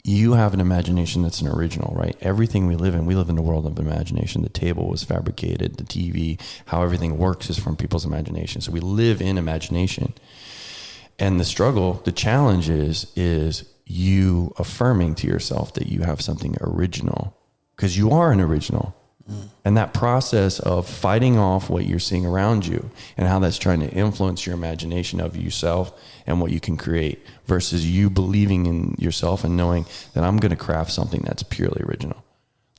you have an imagination that's an original, right? Everything we live in a world of imagination. The table was fabricated, the TV, how everything works is from people's imagination. So we live in imagination. And the challenge is you affirming to yourself that you have something original, because you are an original. And that process of fighting off what you're seeing around you and how that's trying to influence your imagination of yourself and what you can create versus you believing in yourself and knowing that I'm going to craft something that's purely original.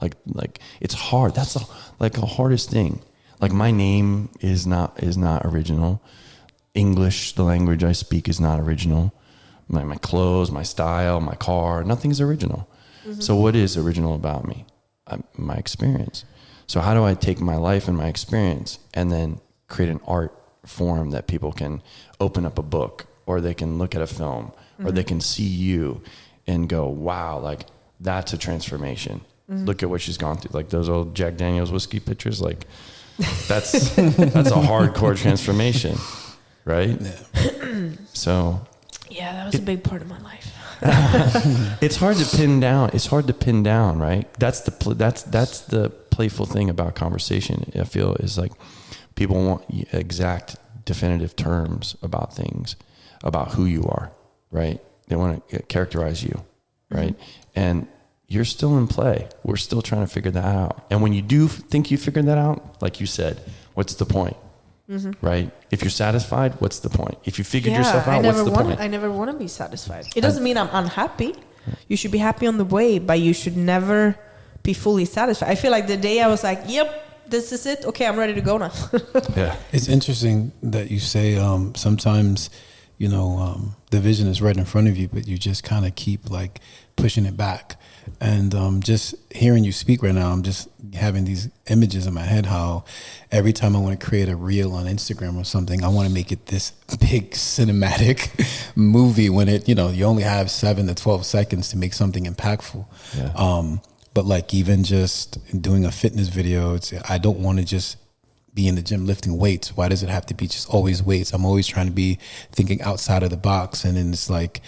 Like it's hard. That's the hardest thing. Like my name is not original. English, the language I speak, is not original. My clothes, my style, my car, nothing's original. So what is original about me? My experience. So how do I take my life and my experience and then create an art form that people can open up a book, or they can look at a film, or they can see you and go, wow, like that's a transformation. Look at what she's gone through. Like those old Jack Daniels whiskey pictures, like that's a hardcore transformation, right? Yeah. So yeah, that was a big part of my life. It's hard to pin down. Right? That's the playful thing about conversation. I feel is like people want exact, definitive terms about things, about who you are. Right? They want to characterize you. Right? And you're still in play. We're still trying to figure that out. And when you do think you figured that out, like you said, what's the point? Right? If you're satisfied, what's the point? If you figured yourself out, what's the point? I never want to be satisfied. It doesn't mean I'm unhappy. You should be happy on the way, but you should never be fully satisfied. I feel like the day I was like, yep, this is it. Okay, I'm ready to go now. Yeah. It's interesting that you say sometimes, the vision is right in front of you, but you just kind of keep like pushing it back. And just hearing you speak right now, I'm just having these images in my head how every time I want to create a reel on Instagram or something, I want to make it this big cinematic movie when you only have 7 to 12 seconds to make something impactful. Yeah. But like even just doing a fitness video, I don't want to just be in the gym lifting weights. Why does it have to be just always weights? I'm always trying to be thinking outside of the box. And then it's like,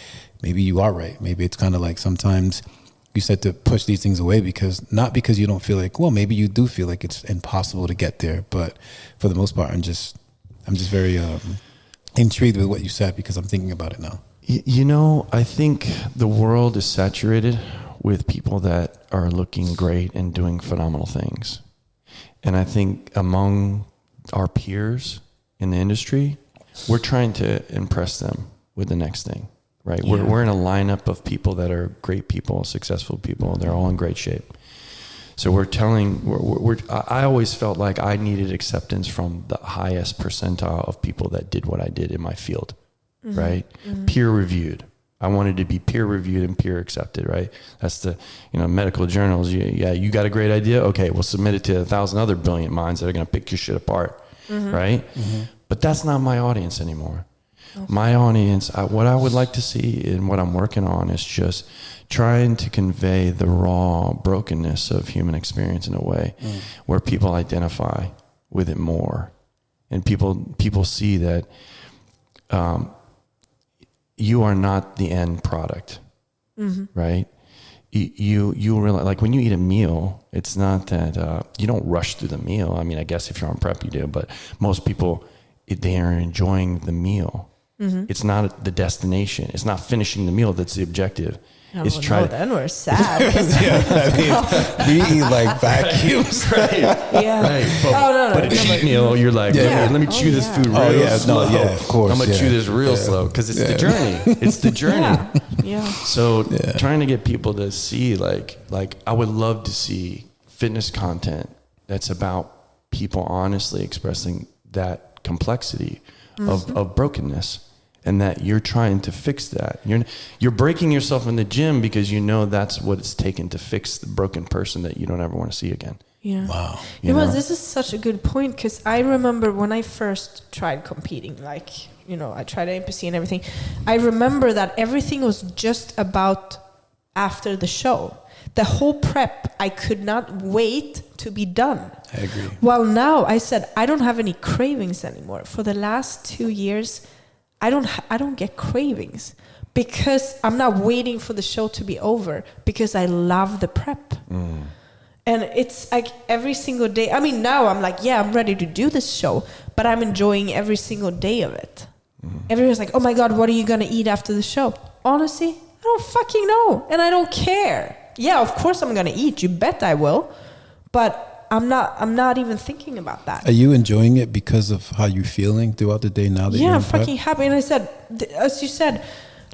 maybe you are right. Maybe it's kind of like sometimes you said to push these things away not because you don't feel like, well, maybe you do feel like it's impossible to get there. But for the most part, I'm just very intrigued with what you said because I'm thinking about it now. I think the world is saturated with people that are looking great and doing phenomenal things. And I think among our peers in the industry, we're trying to impress them with the next thing, right? We're in a lineup of people that are great people, successful people. They're all in great shape. So I always felt like I needed acceptance from the highest percentile of people that did what I did in my field, right? Peer reviewed. I wanted to be peer reviewed and peer accepted, right? That's the, medical journals. You got a great idea. Okay, we'll submit it to 1,000 other brilliant minds that are going to pick your shit apart, right? But that's not my audience anymore. Okay. My audience, what I would like to see and what I'm working on is just trying to convey the raw brokenness of human experience in a way where people identify with it more, and people see that you are not the end product, right? You realize, like when you eat a meal, it's not that you don't rush through the meal. I mean, I guess if you're on prep, you do, but most people, they are enjoying the meal. It's not the destination. It's not finishing the meal that's the objective. Then we're sad. We eat like vacuums. Right. Yeah. Right. But a cheat meal, you're like, hey, let me chew this food real slow. Of course. I'm going to chew this real slow because it's the journey. It's the journey. Yeah. So trying to get people to see, like I would love to see fitness content that's about people honestly expressing that complexity of brokenness. And that you're trying to fix that. You're breaking yourself in the gym because that's what it's taken to fix the broken person that you don't ever want to see again. Yeah. Wow. This is such a good point, because I remember when I first tried competing, I tried APC and everything. I remember that everything was just about after the show. The whole prep, I could not wait to be done. I agree. Well, now I said, I don't have any cravings anymore. For the last 2 years, I don't get cravings because I'm not waiting for the show to be over, because I love the prep. And it's like every single day. I mean, now I'm like, I'm ready to do this show, but I'm enjoying every single day of it. Everyone's like, oh my God, what are you going to eat after the show? Honestly, I don't fucking know. And I don't care. Yeah, of course I'm going to eat. You bet I will. But I'm not even thinking about that. Are you enjoying it because of how you're feeling throughout the day now that you're in I'm prep? fucking happy. And I said, as you said,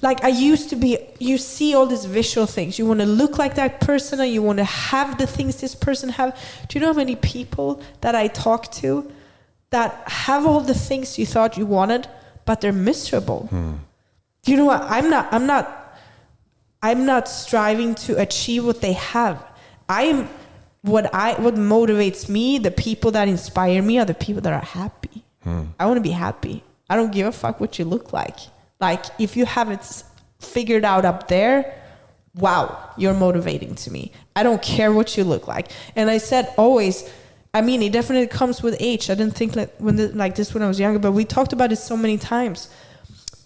like I used to be, you see all these visual things. You want to look like that person, and you want to have the things this person have. Do you know how many people that I talk to that have all the things you thought you wanted, but they're miserable? Do you know what? I'm not striving to achieve what they have. What motivates me, the people that inspire me, are the people that are happy. I want to be happy. I don't give a fuck what you look like. Like, if you have it figured out up there, wow, you're motivating to me. I don't care what you look like. And I said always, I mean, it definitely comes with age. I didn't think like this when I was younger, but we talked about it so many times.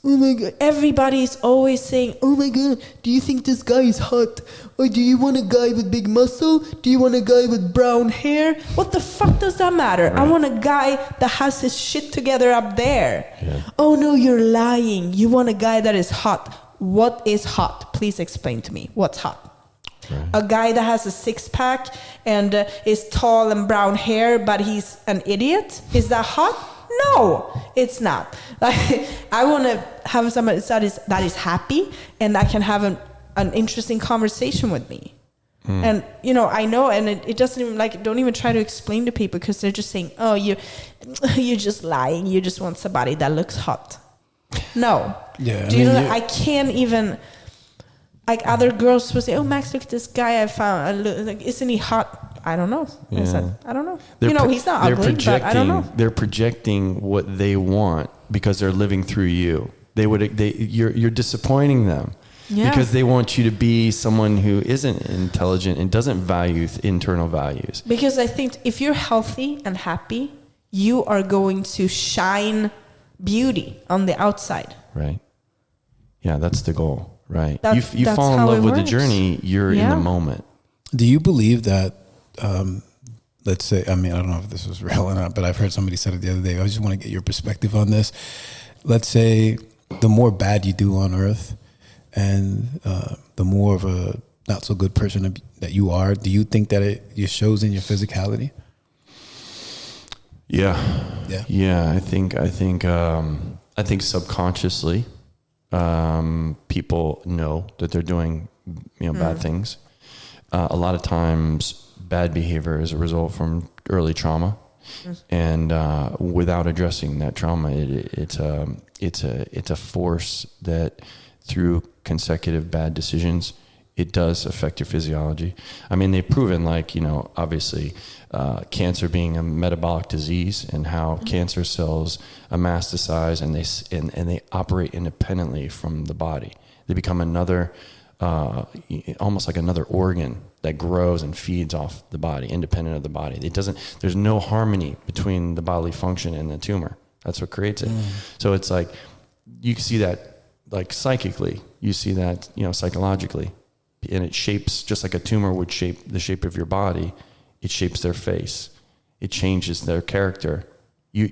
Oh my God, everybody's always saying, oh my God, do you think this guy is hot? Or do you want a guy with big muscle? Do you want a guy with brown hair? What the fuck does that matter? Right. I want a guy that has his shit together up there. Yeah. Oh no, you're lying. You want a guy that is hot. What is hot? Please explain to me. What's hot? Right. A guy that has a six-pack and is tall and brown hair, but he's an idiot? Is that hot? No, it's not. I want to have somebody that is happy and that can have an interesting conversation with me. And, I know, and it doesn't even, don't even try to explain to people, because they're just saying, oh, you're just lying. You just want somebody that looks hot. No. Yeah. Do you know that I can't even, other girls will say, oh, Max, look at this guy I found. Isn't he hot? I don't know. Yeah. I said, I don't know. He's not ugly, but I don't know. They're projecting what they want because they're living through you. You're disappointing them because they want you to be someone who isn't intelligent and doesn't value internal values. Because I think if you're healthy and happy, you are going to shine beauty on the outside. Right. Yeah, that's the goal. Right. You fall in love with the journey. You're in the moment. Do you believe that? Let's say, I mean, I don't know if this was real or not, but I've heard somebody said it the other day. I just want to get your perspective on this. Let's say the more bad you do on earth and the more of a not so good person that you are, do you think that it shows in your physicality? Yeah. I think I think subconsciously, people know that they're doing, bad things. A lot of times, bad behavior is a result from early trauma, and without addressing that trauma, it's a force that through consecutive bad decisions, it does affect your physiology. I mean, they've proven, obviously, cancer being a metabolic disease, and how cancer cells amastasize and they operate independently from the body. They become another, almost like another organ that grows and feeds off the body, independent of the body. There's no harmony between the bodily function and the tumor. That's what creates it. So it's like, you see that, psychically, you see that, psychologically. And it shapes, just like a tumor would shape the shape of your body, it shapes their face. It changes their character.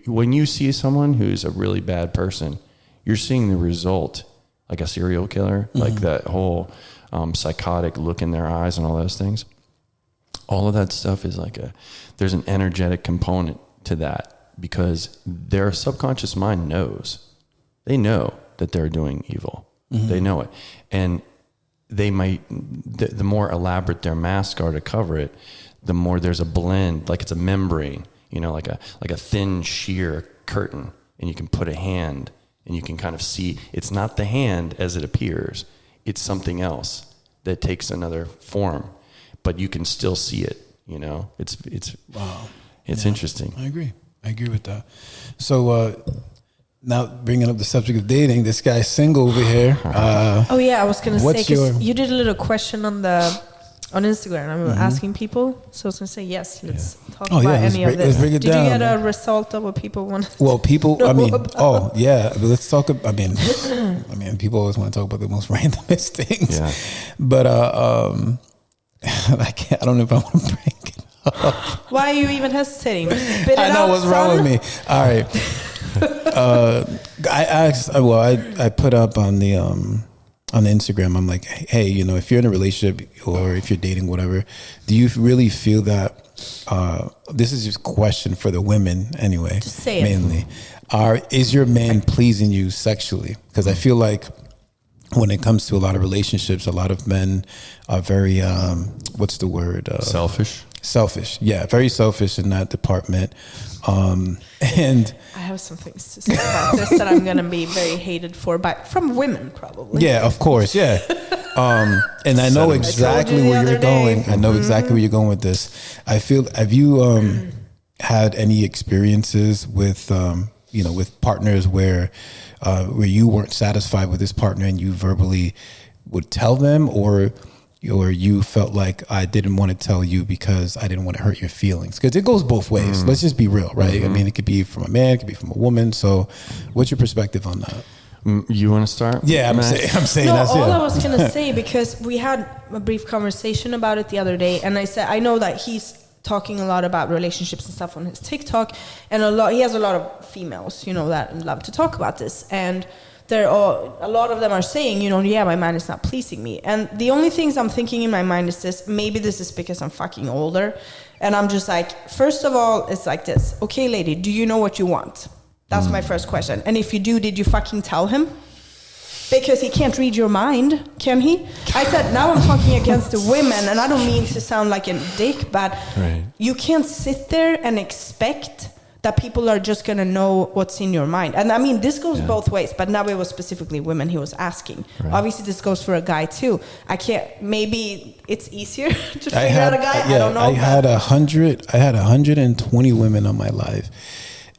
When you see someone who's a really bad person, you're seeing the result, like a serial killer, like that whole psychotic look in their eyes and all those things. All of that stuff is there's an energetic component to that, because their subconscious mind knows. They know that they're doing evil. They know it. And they might, the more elaborate their masks are to cover it, the more there's a blend, like it's a membrane, like a thin sheer curtain, and you can put a hand and you can kind of see, it's not the hand as it appears, it's something else that takes another form, but you can still see it, it's wow. It's interesting. I agree with that. So, now bringing up the subject of dating, this guy's single over here. I was going to say, because you did a little question on Instagram. I was asking people, so I was going to say yes. Let's talk about any of this. Let's break it down. Did you get a result of what people want? Well, people. Let's talk. People always want to talk about the most randomest things. Yeah. But I don't know if I want to bring it up. Why are you even hesitating? Spit it I know out, what's wrong with me. All right. I put up on the Instagram, I'm like, hey, if you're in a relationship or if you're dating, whatever, do you really feel that, this is just a question for the women anyway, just say mainly, is your man pleasing you sexually? Because I feel like when it comes to a lot of relationships, a lot of men are very, what's the word? Selfish. Yeah. Very selfish in that department. And I have some things to say about this that I'm going to be very hated for from women, probably. Yeah, of course. Yeah. And I know exactly where you're going. I know exactly where you're going with this. I feel, have you, had any experiences with, with partners where you weren't satisfied with this partner and you verbally would tell them, or you felt like I didn't want to tell you because I didn't want to hurt your feelings? Because it goes both ways. Let's just be real, right? I mean, it could be from a man, it could be from a woman. So what's your perspective on that? You want to start? Yeah, I'm saying no, that's all I was going to say, because we had a brief conversation about it the other day, and I said, I know that he's talking a lot about relationships and stuff on his TikTok, and he has a lot of females, that love to talk about this, and a lot of them are saying, my man is not pleasing me. And the only things I'm thinking in my mind is this: maybe this is because I'm fucking older, and I'm just like, first of all, it's like this. Okay, lady, do you know what you want? That's my first question. And if you do, did you fucking tell him? Because he can't read your mind, can he? I said, now I'm talking against the women, and I don't mean to sound like a dick, but you can't sit there and expect that people are just going to know what's in your mind. And I mean, this goes both ways, but now it was specifically women he was asking. Right. Obviously, this goes for a guy too. Maybe it's easier to figure out a guy. I don't know. I had 120 women on my life.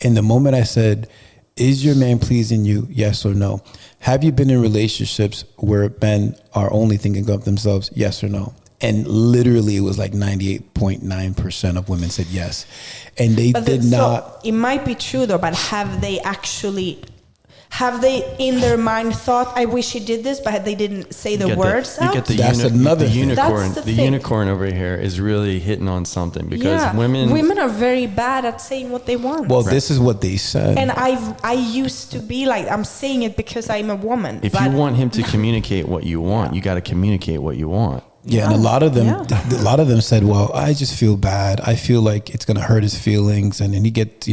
And the moment I said, is your man pleasing you? Yes or no? Have you been in relationships where men are only thinking of themselves? Yes or no? And literally it was like 98.9% of women said yes. And they did not. So it might be true though, but have they in their mind thought, I wish he did this, but they didn't say the words out? That's another unicorn. The unicorn over here is really hitting on something, because women are very bad at saying what they want. Well, this is what they said. And I used to be like, I'm saying it because I'm a woman. If you want him to communicate what you want, you got to communicate what you want. Yeah, and a lot of them said, "Well, I just feel bad. I feel like it's going to hurt his feelings," and then he get,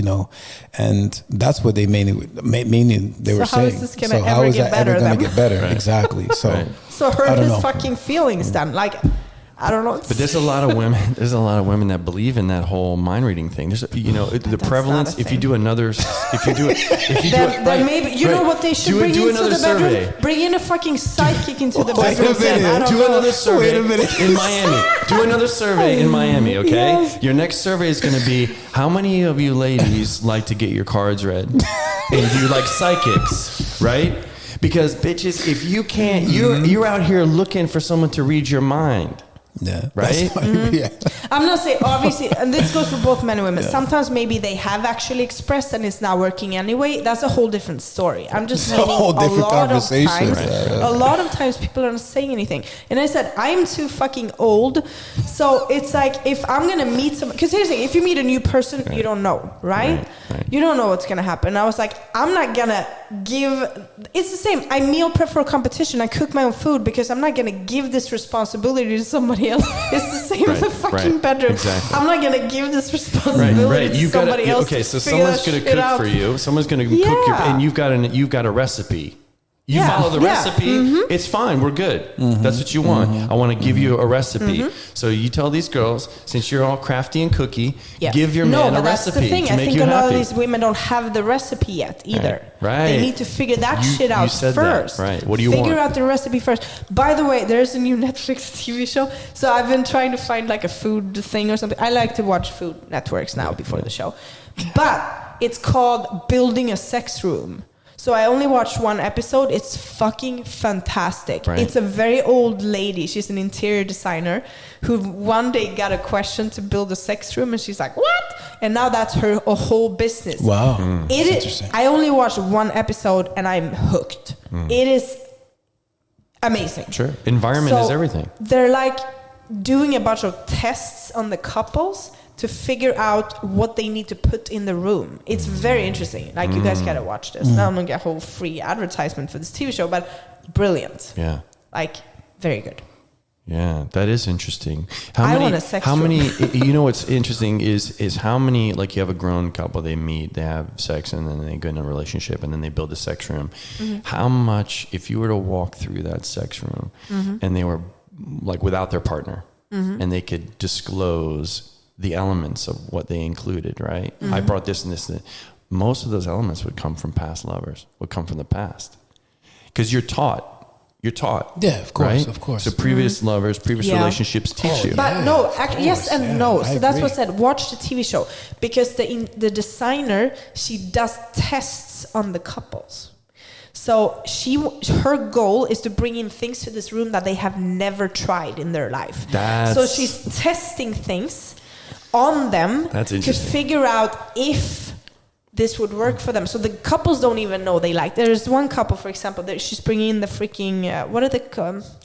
and that's what they mainly they were saying. Is this gonna how is that ever going to get better? Right. Exactly. So, so hurt his fucking feelings then, like. I don't know. But there's a lot of women. There's a lot of women that believe in that whole mind reading thing. There's, the prevalence. If you do another, then maybe know what they should bring into the bedroom. Bring in a fucking psychic into the bedroom. Do another survey in Miami. Do another survey in Miami. Okay. Yes. Your next survey is going to be how many of you ladies like to get your cards read, and do you like psychics, right? Because bitches, if you can't, you're out here looking for someone to read your mind. Yeah. Right? Yeah. I'm not saying, obviously, and this goes for both men and women. Yeah. Sometimes maybe they have actually expressed and it's not working anyway. That's a whole different story. I'm just meaning a lot of times people aren't saying anything. And I said, I'm too fucking old. So it's like, if I'm going to meet someone, because here's the thing, if you meet a new person, you don't know, right? You don't know what's going to happen. I was like, I'm not going to it's the same. I meal prep for a competition. I cook my own food because I'm not going to give this responsibility to somebody else. It's the same in the fucking bedroom. Exactly. I'm not going to give this responsibility to somebody else. Okay, so someone's going to cook for you. Someone's going to cook and you've got a recipe. You follow the recipe, it's fine, we're good. That's what you want. I want to give you a recipe. So you tell these girls, since you're all crafty and cookie, give your man a recipe to make you happy. I think a lot of these women don't have the recipe yet either. Right. They need to figure that shit out first. That. Right. What do you want? Figure out the recipe first. By the way, there's a new Netflix TV show. So I've been trying to find like a food thing or something. I like to watch food networks now before the show. But it's called Building a Sex Room. So I only watched one episode. It's fucking fantastic. Right. It's a very old lady. She's an interior designer who one day got a question to build a sex room, and she's like, "What?" And now that's her whole business. Wow, it is. Interesting. I only watched one episode, and I'm hooked. It is amazing. Sure, environment is everything. They're like doing a bunch of tests on the couples to figure out what they need to put in the room. It's very interesting. Like, you guys gotta watch this. Now I'm gonna get a whole free advertisement for this TV show, but brilliant. Yeah. Like, very good. Yeah, that is interesting. How many, you know what's interesting is how many, like you have a grown couple, they meet, they have sex, and then they go in a relationship, and then they build a sex room. How much, if you were to walk through that sex room, and they were like without their partner, and they could disclose the elements of what they included, right? I brought this and this. Most of those elements would come from past lovers, would come from the past. Because you're taught. Yeah, of course, right? Of course. So previous lovers, previous relationships teach you. But no, yes and no. So that's what I said. Watch the TV show. Because the designer, she does tests on the couples. So her goal is to bring in things to this room that they have never tried in their life. So she's testing things on them to figure out if this would work for them. So the couples don't even know they like. There's one couple, for example, she's bringing in the freaking what are the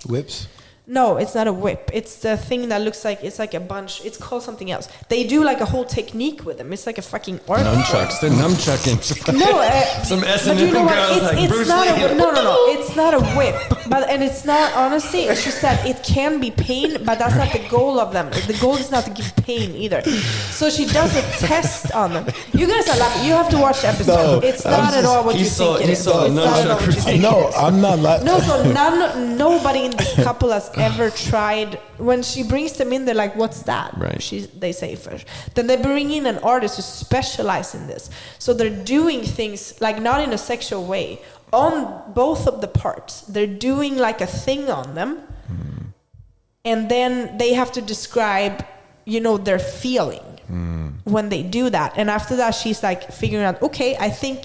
whips? No, it's not a whip. It's the thing that looks like it's like a bunch. It's called something else. They do like a whole technique with them. It's like a fucking art. Nunchucks. They're nunchucking. No, some S&M girls like Bruce Lee. No. It's not a whip. And it's not, honestly, she said it can be pain, but that's not the goal of them. The goal is not to give pain either. So she does a test on them. You guys are laughing. You have to watch the episode. No, it's not at all what you think it is. No, I'm not laughing. No, so nobody in this couple has ever tried. When she brings them in, they're like, "What's that?" Right. They say first. Then they bring in an artist who specializes in this. So they're doing things like not in a sexual way on both of the parts. They're doing like a thing on them, and then they have to describe, their feeling when they do that. And after that, she's like figuring out, okay, I think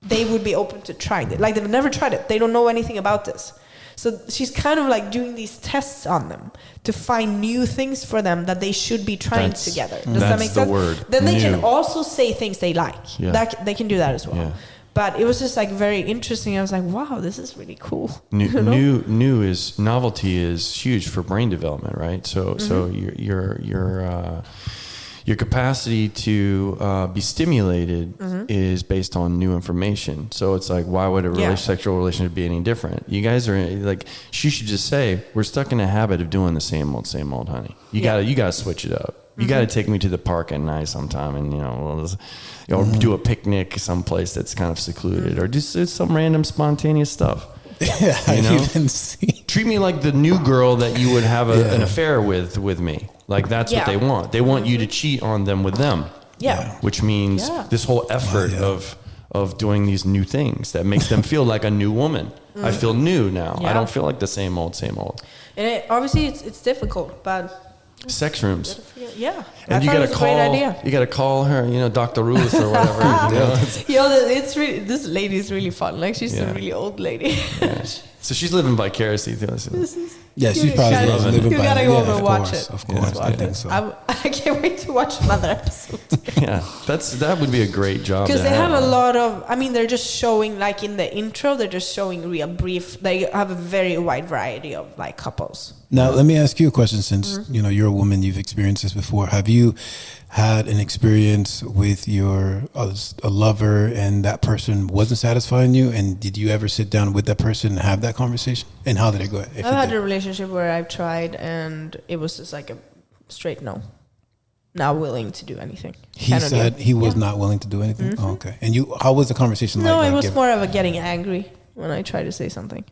they would be open to trying it. Like they've never tried it. They don't know anything about this. So she's kind of like doing these tests on them to find new things for them that they should be trying together. Does that make sense? Word. Then they can also say things they like. Yeah. They can do that as well. Yeah. But it was just like very interesting. I was like, wow, this is really cool. Novelty is huge for brain development, right? So your capacity to be stimulated is based on new information. So it's like, why would a sexual relationship be any different? You guys are like, she should just say, we're stuck in a habit of doing the same old, honey. You gotta switch it up. You got to take me to the park at night sometime, and or do a picnic someplace that's kind of secluded, or just some random spontaneous stuff. Yeah, Treat me like the new girl that you would have an affair with me. Like that's what they want. They want you to cheat on them with them. Yeah, which means this whole effort of doing these new things that makes them feel like a new woman. I feel new now. I don't feel like the same old. And obviously it's difficult, but. Sex rooms. Yeah. And you gotta call her, Dr. Ruth or whatever. It's really, this lady is really fun. Like she's a really old lady. Yeah. So she's living vicariously through us. She's probably living you gotta go over and watch it. Of course, I think so. I can't wait to watch another episode. That would be a great job. Because they have a lot of, they're just showing, like in the intro, they're just showing real brief. They have a very wide variety of like couples. Now, let me ask you a question. Since you're a woman, you've experienced this before. Have you had an experience with a lover and that person wasn't satisfying you? And did you ever sit down with that person and have that conversation? And how did it go? I've had a relationship where I've tried and it was just like a straight no. Not willing to do anything. He said he was not willing to do anything? Oh, okay. And how was the conversation like? No, it was more of a getting angry when I tried to say something.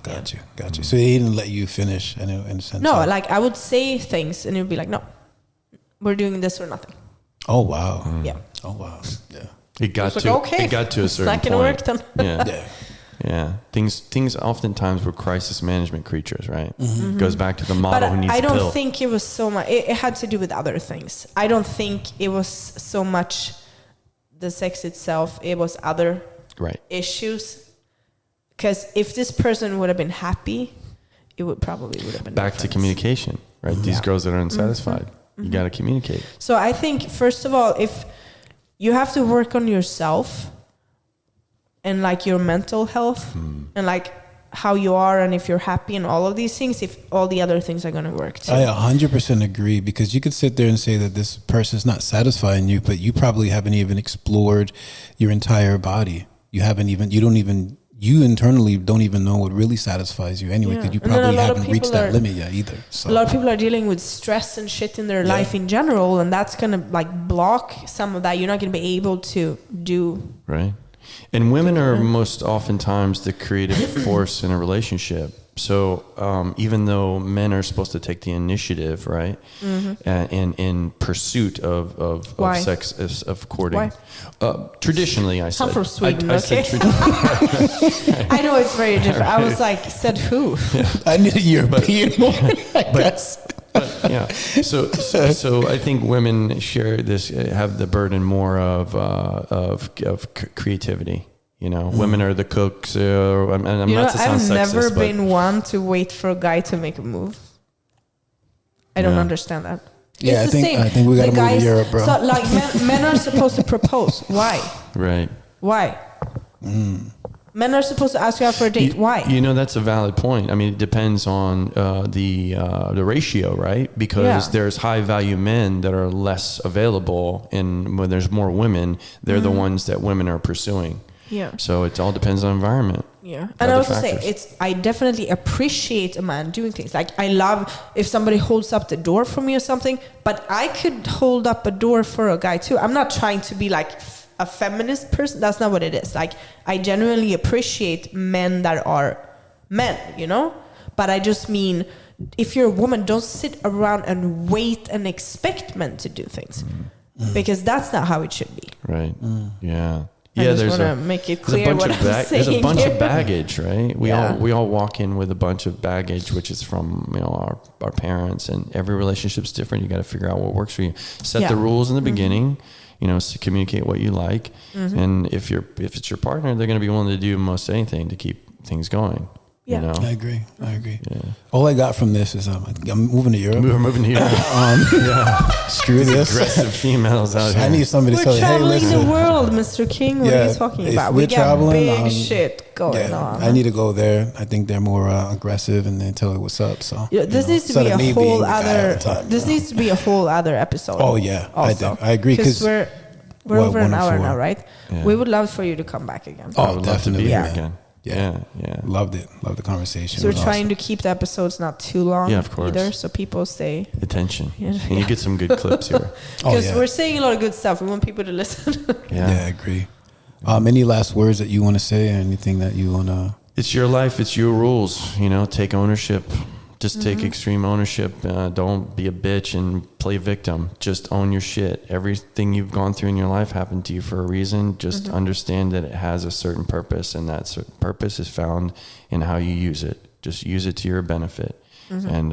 Got you. So he didn't let you finish in a sense? No, like I would say things and it would be like, no, we're doing this or nothing. Oh, wow. Yeah. Oh, wow. Yeah. It got to a certain point. It's not going to work then. Yeah. Things oftentimes were crisis management creatures, right? It goes back to the model who needs I the pill. don't think it was so much. It had to do with other things. I don't think it was so much the sex itself. It was other issues. Because if this person would have been happy, it would have been back to communication, right? These girls that are unsatisfied, you got to communicate. So I think, first of all, if you have to work on yourself and like your mental health and like how you are and if you're happy and all of these things, if all the other things are going to work too. I 100% agree, because you could sit there and say that this person's not satisfying you, but you probably haven't even explored your entire body. You internally don't even know what really satisfies you anyway, because you probably haven't reached that limit yet either. So. A lot of people are dealing with stress and shit in their life in general, and that's going to like block some of that. You're not going to be able to do. Right. And women are most oftentimes the creative force in a relationship. So even though men are supposed to take the initiative, right, in pursuit of sex, of courting, traditionally, I said. I'm from Sweden, I said I know it's very different. I was like, said who? I need a European one, I guess. Yeah. So I think women share this, have the burden more of creativity. Women are the cooks. I'm not to sound sexist, I've never been one to wait for a guy to make a move. I don't understand that. Yeah, I think we got to move to Europe, bro. So like men are supposed to propose. Why? Right. Why? Men are supposed to ask you out for a date. Why? That's a valid point. I mean, it depends on the ratio, right? Because there's high value men that are less available, and when there's more women, they're the ones that women are pursuing. Yeah. So it all depends on environment. Yeah. And I also say I definitely appreciate a man doing things. Like I love if somebody holds up the door for me or something, but I could hold up a door for a guy too. I'm not trying to be like a feminist person. That's not what it is. Like I genuinely appreciate men that are men, But I just mean, if you're a woman, don't sit around and wait and expect men to do things. Because that's not how it should be. Right. Yeah. I just want to make it clear what I'm saying. There's a bunch of baggage, right? We all walk in with a bunch of baggage, which is from our parents, and every relationship's different. You got to figure out what works for you. Set the rules in the beginning. Communicate what you like, and if it's your partner, they're going to be willing to do most anything to keep things going. Yeah. You know? I agree. Yeah. All I got from this is I'm moving to Europe. We're moving to Europe. Screw this. Aggressive females out here. I need somebody to We're tell me, hey, traveling listen. the world, Mr. King. What are you talking if about? we're We got traveling, big shit going on. I need to go there. I think they're more aggressive and then tell her what's up. So This needs to be a whole other. This needs to be a whole other episode. Oh yeah, also. I agree because we're over an hour now, right? Yeah. We would love for you to come back again. I Oh, would love to be definitely. here Yeah. again. Yeah. Loved it. Loved the conversation. So It we're was trying awesome. to keep the episodes not too long Yeah, of course. either, so people stay. Attention. Yeah. And you get some good clips here. Because we're saying a lot of good stuff. We want people to listen. Yeah, I agree. Any last words that you want to say, or anything that you want to? It's your life. It's your rules. You know, take ownership. Just take extreme ownership. Don't be a bitch and play victim. Just own your shit. Everything you've gone through in your life happened to you for a reason. Just understand that it has a certain purpose, and that certain purpose is found in how you use it. Just use it to your benefit. And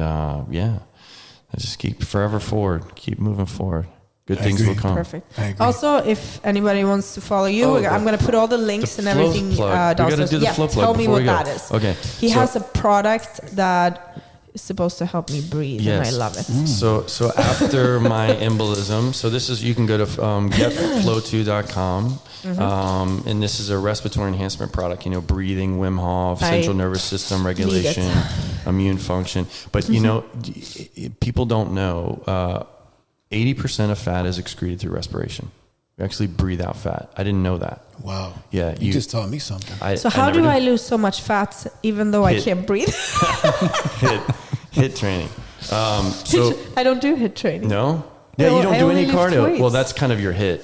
just keep forever forward. Keep moving forward. Good things will come. Perfect. I agree. Also, if anybody wants to follow you, I'm going to put all the links and everything downstairs. We got to do the flow plug. Tell me before what we go. that is. Okay. He has a product that is supposed to help me breathe, and I love it. So after my embolism, so this is, you can go to getflow2.com, and this is a respiratory enhancement product. You know, breathing, Wim Hof, central nervous system regulation, immune function. But you know, people don't know 80% of fat is excreted through respiration. You actually breathe out fat. I didn't know that. Wow. Yeah, You just taught me something. So how do I lose so much fat even though I can't breathe? hit training. So I don't do HIIT training. no, yeah, No, you don't I do only any lift cardio. weights. Well, that's kind of your hit.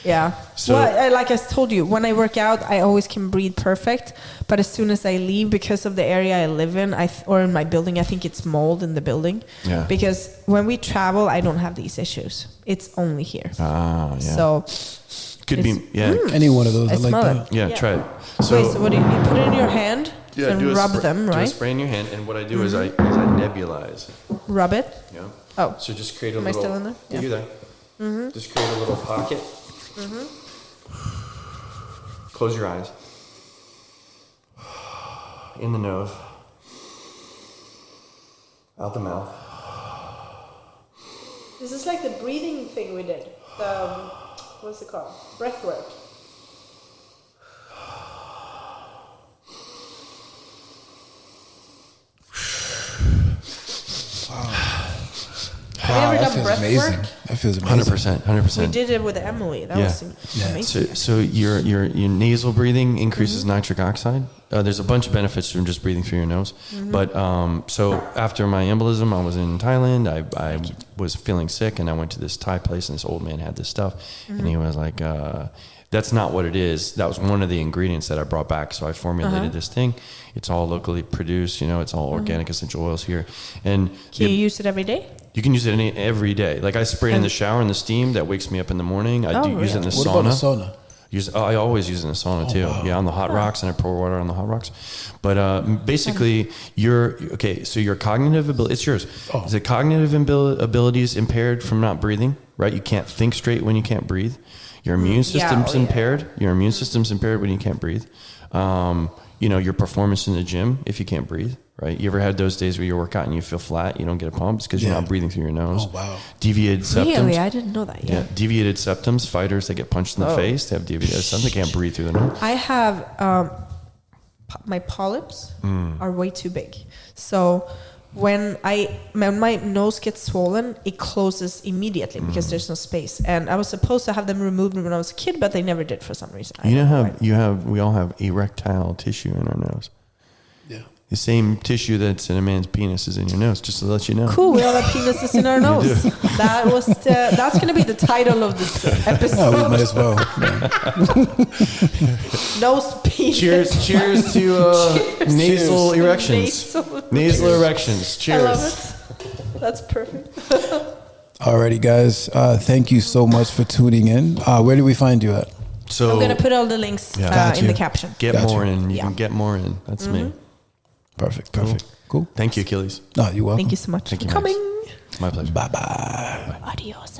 Yeah. So- Well, like I told you, when I work out, I always can breathe perfect. But as soon as I leave, because of the area I live in, or in my building, I think it's mold in the building. Yeah. Because when we travel, I don't have these issues. It's only here. Ah, yeah. So Could be, yeah. Any one of those, I I like smell that. it. Yeah, try it. So, wait, so what do you put it in your hand and do a rub spray- them, Do a right? spray in your hand, and what I do is I nebulize. Rub it. You know? Oh. So just create a Am I little. still in there? Yeah. You're there. Just create a little pocket. Close your eyes. In the nose. Out the mouth. This is like the breathing thing we did. What's it called? Breath work. Wow, ever that done feels breath amazing. work? That feels amazing. 100%. We did it with Emily. That was amazing. So your nasal breathing increases nitric oxide. There's a bunch of benefits from just breathing through your nose. But so after my embolism, I was in Thailand. I was feeling sick, and I went to this Thai place, and this old man had this stuff, and he was like, "That's not what it is. That was one of the ingredients that I brought back." So I formulated this thing. It's all locally produced. You know, it's all organic essential oils here, and Can you use it every day? you can use it every day. Like I spray it in the shower in the steam that wakes me up in the morning. I use it in the What sauna. about the sauna? I always use it in the sauna too. wow. Yeah, on the hot rocks, and I pour water on the hot rocks. But basically, so your cognitive ability, it's yours. Oh. Is the cognitive abilities impaired from not breathing, right? You can't think straight when you can't breathe. Your immune system's impaired. Your immune system's impaired when you can't breathe. You know, your performance in the gym if you can't breathe, right? You ever had those days where you work out and you feel flat, you don't get a pump? It's because you're not breathing through your nose. Oh, wow. Deviated septums. Really? I didn't know that. Yeah, deviated septums. Fighters that get punched in the face, they have deviated septums. They can't breathe through the nose. I have my polyps are way too big. So when my nose gets swollen, it closes immediately because there's no space. And I was supposed to have them removed when I was a kid, but they never did for some reason. We all have erectile tissue in our nose. Yeah. The same tissue that's in a man's penis is in your nose, just to let you know. Cool, we all have penises in our nose. That's going to be the title of this episode. Oh, we might as well. Nose penis. Cheers to nasal erections. Nasal erections. Cheers. I love it. That's perfect. Alrighty, guys. Thank you so much for tuning in. Where do we find you at? So I'm going to put all the links in the caption. Get Gotcha. more in. You can get more in. That's me. Perfect. Cool. Thank you, Achilles. No, you're welcome. Thank you so much Thank for you, coming. My pleasure. Bye-bye. Adios.